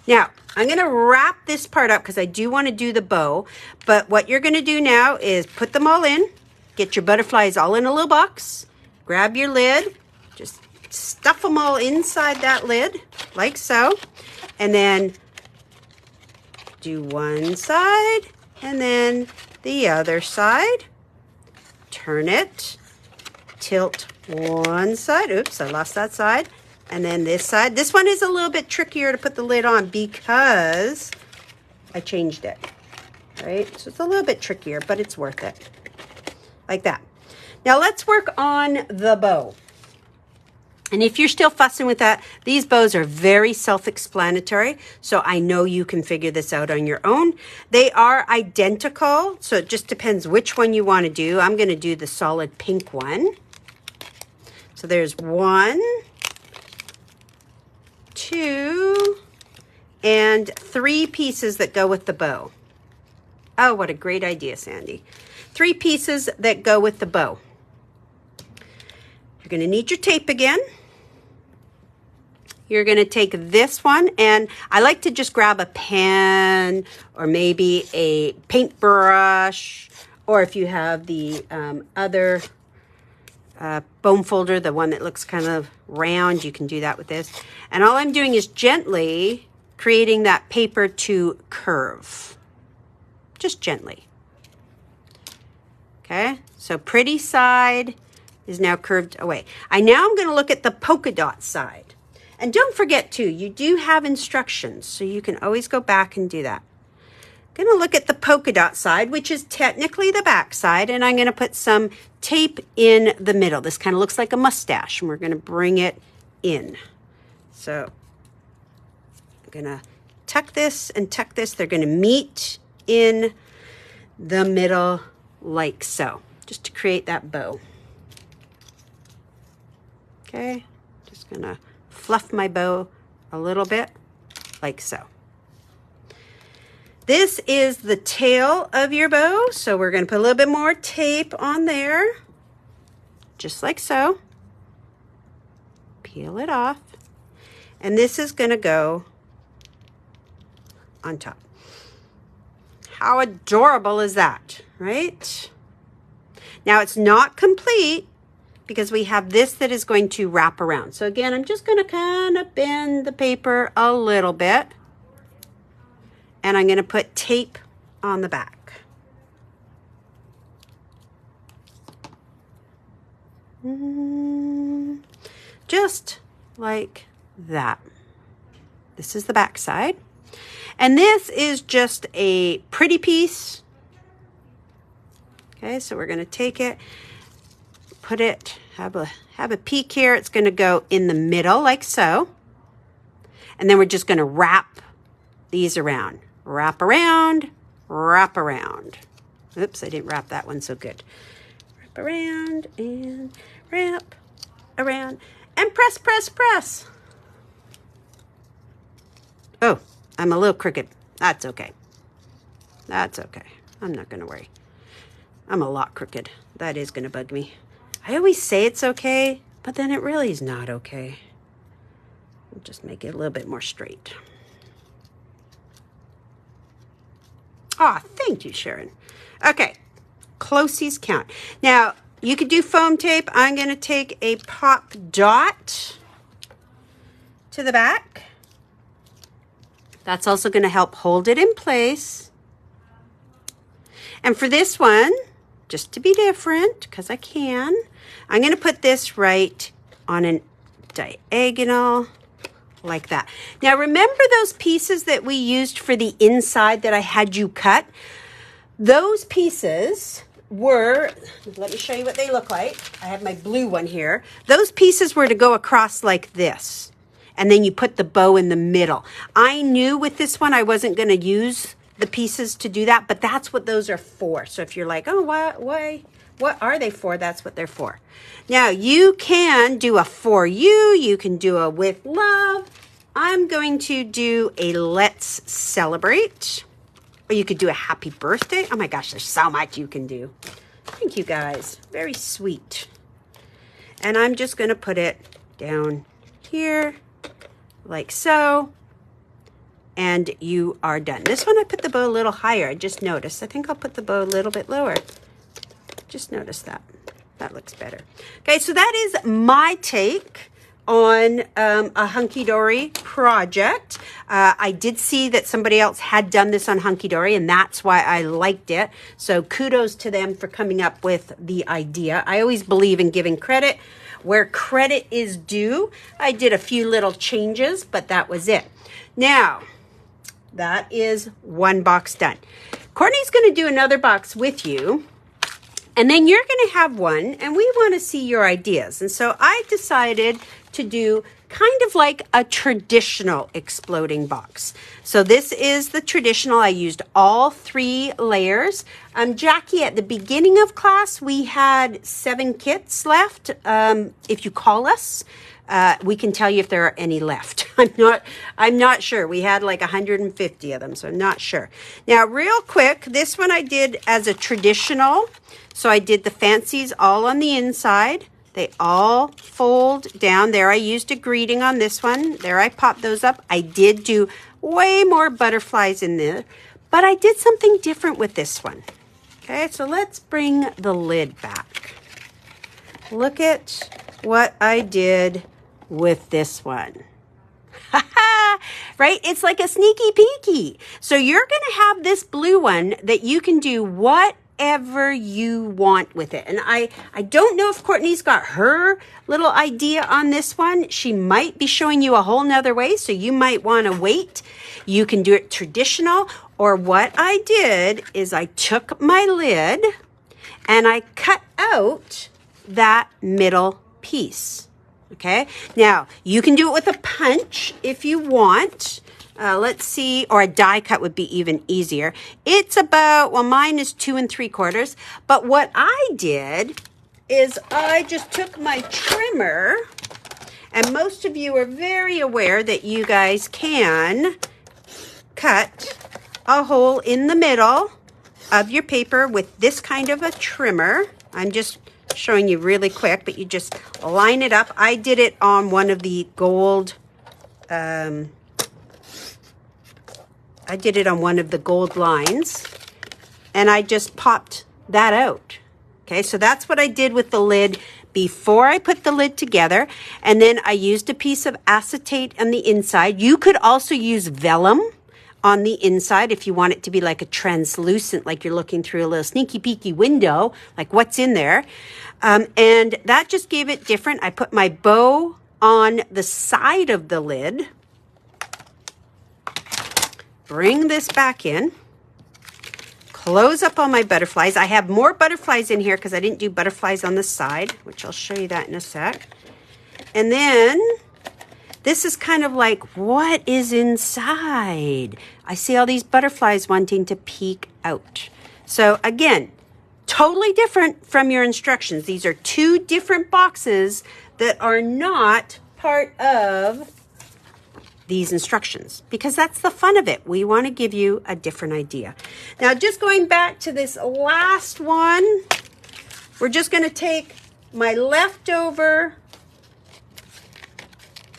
Now, I'm going to wrap this part up because I do want to do the bow. But what you're going to do now is put them all in, get your butterflies all in a little box, grab your lid, just stuff them all inside that lid like so, and then do one side and then the other side. Turn it, tilt one side. Oops, I lost that side. And then this side. This one is a little bit trickier to put the lid on because I changed it, right? So it's a little bit trickier, but it's worth it. Like that. Now let's work on the bow. And if you're still fussing with that, these bows are very self-explanatory, so I know you can figure this out on your own. They are identical, so it just depends which one you want to do. I'm going to do the solid pink one. So there's 1, 2, and 3 pieces that go with the bow. Oh, what a great idea, Sandy. 3 pieces that go with the bow. You're going to need your tape again. You're going to take this one, and I like to just grab a pen or maybe a paintbrush, or if you have the other bone folder, the one that looks kind of round, you can do that with this. And all I'm doing is gently creating that paper to curve. Just gently. Okay, so pretty side is now curved away. I'm going to look at the polka dot side. And don't forget too, you do have instructions, so you can always go back and do that. I'm going to look at the polka dot side, which is technically the back side, and I'm going to put some tape in the middle. This kind of looks like a mustache, and we're going to bring it in. So I'm going to tuck this and tuck this. They're going to meet in the middle like so, just to create that bow. Okay, just going to fluff my bow a little bit like so. This is the tail of your bow, so we're going to put a little bit more tape on there, just like so. Peel it off, and this is going to go on top. How adorable is that, right? Now it's not complete because we have this that is going to wrap around. So again, I'm just going to kind of bend the paper a little bit, and I'm going to put tape on the back. Just like that. This is the back side. And this is just a pretty piece. Okay, so we're going to take it, put it, have a peak here. It's going to go in the middle like so. And then we're just going to wrap these around. Wrap around, wrap around. Oops, I didn't wrap that one so good. Wrap around and wrap around and press, press, press. Oh, I'm a little crooked. That's okay. That's okay. I'm not going to worry. I'm a lot crooked. That is going to bug me. I always say it's okay, but then it really is not okay. I'll just make it a little bit more straight. Ah, thank you, Sharon. Okay, closies count. Now, you could do foam tape. I'm going to take a pop dot to the back. That's also going to help hold it in place. And for this one, just to be different, because I can, I'm going to put this right on an diagonal like that. Now, remember those pieces that we used for the inside that I had you cut? Those pieces were, let me show you what they look like. I have my blue one here. Those pieces were to go across like this. And then you put the bow in the middle. I knew with this one I wasn't going to use the pieces to do that, but that's what those are for. So if you're like, oh, what are they for? That's what they're for. Now, you can do a for you can do a with love. I'm going to do a let's celebrate. Or you could do a happy birthday. Oh my gosh, there's so much you can do. Thank you guys. Very sweet. And I'm just going to put it down here like so. And you are done. This one I put the bow a little higher. I just noticed. I think I'll put the bow a little bit lower. Just notice that. That looks better. Okay, so that is my take on a Hunkydory project. I did see that somebody else had done this on Hunkydory, and that's why I liked it. So kudos to them for coming up with the idea. I always believe in giving credit where credit is due. I did a few little changes, but that was it. Now, that is one box done. Courtney's going to do another box with you. And then you're going to have one, and we want to see your ideas. And so I decided to do kind of like a traditional exploding box. So this is the traditional. I used all 3 layers. Jackie, at the beginning of class, we had 7 kits left. If you call us, we can tell you if there are any left. I'm not sure. We had like 150 of them, so I'm not sure. Now, real quick, this one I did as a traditional. So I did the fancies all on the inside. They all fold down. There I used a greeting on this one. There I popped those up. I did do way more butterflies in there, but I did something different with this one. Okay, so let's bring the lid back. Look at what I did with this one. Right? It's like a sneaky peeky. So you're going to have this blue one that you can do whatever you want with it. And I don't know if Courtney's got her little idea on this one. She might be showing you a whole nother way, so you might want to wait. You can do it traditional, or what I did is I took my lid and I cut out that middle piece. Okay, now you can do it with a punch if you want. Let's see, or a die cut would be even easier. It's about, well, mine is 2 3/4. But what I did is I just took my trimmer, and most of you are very aware that you guys can cut a hole in the middle of your paper with this kind of a trimmer. I'm just showing you really quick, but you just line it up. I did it on one of the gold, I did it on one of the gold lines, and I just popped that out. Okay, so that's what I did with the lid before I put the lid together. And then I used a piece of acetate on the inside. You could also use vellum on the inside if you want it to be like a translucent, like you're looking through a little sneaky peeky window, like what's in there. And that just gave it different. I put my bow on the side of the lid. Bring this back in. Close up all my butterflies. I have more butterflies in here because I didn't do butterflies on the side, which I'll show you that in a sec. And then this is kind of like, what is inside? I see all these butterflies wanting to peek out. So again, totally different from your instructions. These are two different boxes that are not part of these instructions, because that's the fun of it. We want to give you a different idea. Now, just going back to this last one, we're just going to take my leftover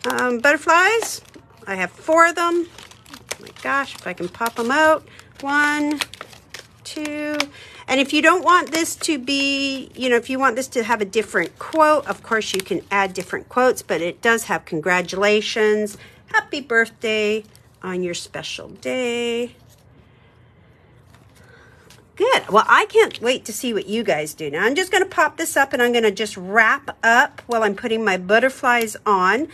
butterflies. I have 4 of them. Oh my gosh, if I can pop them out. 1, 2. And if you don't want this to be, if you want this to have a different quote, of course you can add different quotes, but it does have congratulations, happy birthday on your special day. Good. Well, I can't wait to see what you guys do. Now, I'm just going to pop this up and I'm going to just wrap up while I'm putting my butterflies on.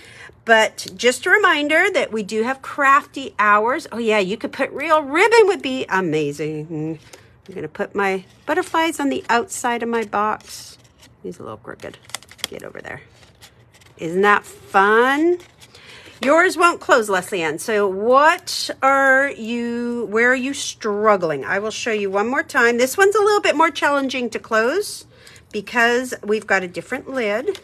But just a reminder that we do have crafty hours. Oh, yeah, you could put real ribbon, would be amazing. I'm going to put my butterflies on the outside of my box. He's a little crooked. Get over there. Isn't that fun? Yours won't close, Leslie Ann. So where are you struggling? I will show you one more time. This one's a little bit more challenging to close because we've got a different lid.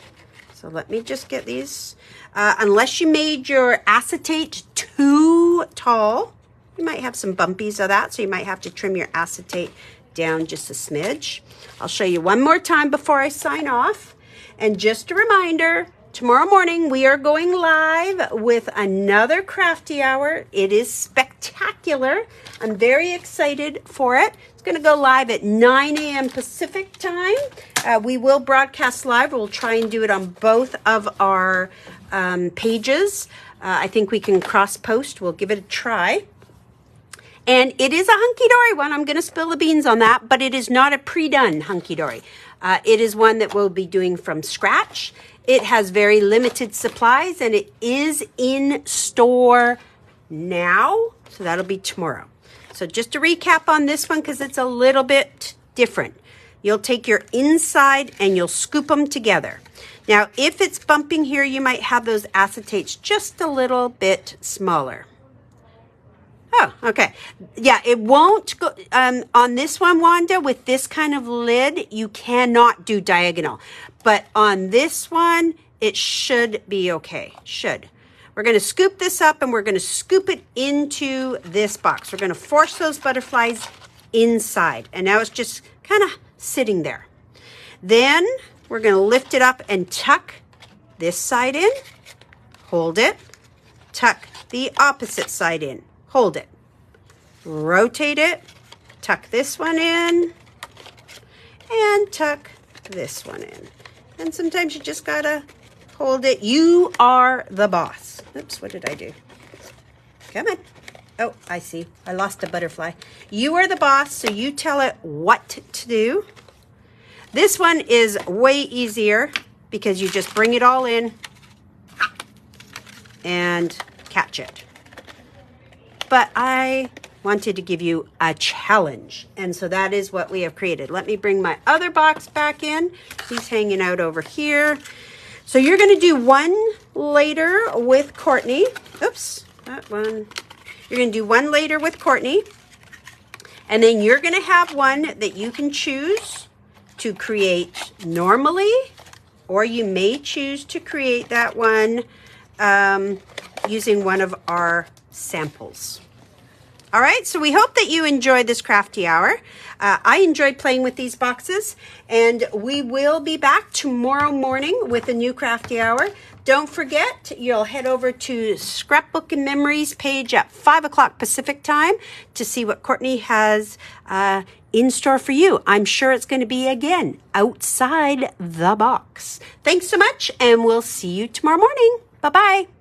So let me just get these. Unless you made your acetate too tall, you might have some bumpies of that. So you might have to trim your acetate down just a smidge. I'll show you one more time before I sign off. And just a reminder, tomorrow morning, we are going live with another Crafty Hour. It is spectacular. I'm very excited for it. It's going to go live at 9 a.m. Pacific time. We will broadcast live. We'll try and do it on both of our pages. I think we can cross-post. We'll give it a try. And it is a Hunkydory one. I'm going to spill the beans on that, but it is not a pre-done Hunkydory. It is one that we'll be doing from scratch. It has very limited supplies, and it is in store now. So that'll be tomorrow. So just to recap on this one, because it's a little bit different. You'll take your inside and you'll scoop them together. Now, if it's bumping here, you might have those acetates just a little bit smaller. Oh, okay. Yeah, it won't go on this one, Wanda, with this kind of lid, you cannot do diagonal. But on this one, it should be okay. Should. We're going to scoop this up and we're going to scoop it into this box. We're going to force those butterflies inside. And now it's just kind of sitting there. Then we're going to lift it up and tuck this side in. Hold it. Tuck the opposite side in. Hold it. Rotate it. Tuck this one in. And tuck this one in. And sometimes you just gotta hold it. You are the boss. Oops, what did I do? Come on. Oh, I see. I lost a butterfly. You are the boss, so you tell it what to do. This one is way easier because you just bring it all in and catch it. But I wanted to give you a challenge, and so that is what we have created. Let me bring my other box back in. He's hanging out over here. So you're going to do one later with Courtney. Oops, that one. You're going to do one later with Courtney, and then you're going to have one that you can choose to create normally, or you may choose to create that one using one of our samples. All right, so we hope that you enjoyed this crafty hour. I enjoyed playing with these boxes, and we will be back tomorrow morning with a new crafty hour. Don't forget, you'll head over to Scrapbook and Memories page at 5 o'clock Pacific time to see what Courtney has in store for you. I'm sure it's going to be, again, outside the box. Thanks so much, and we'll see you tomorrow morning. Bye-bye.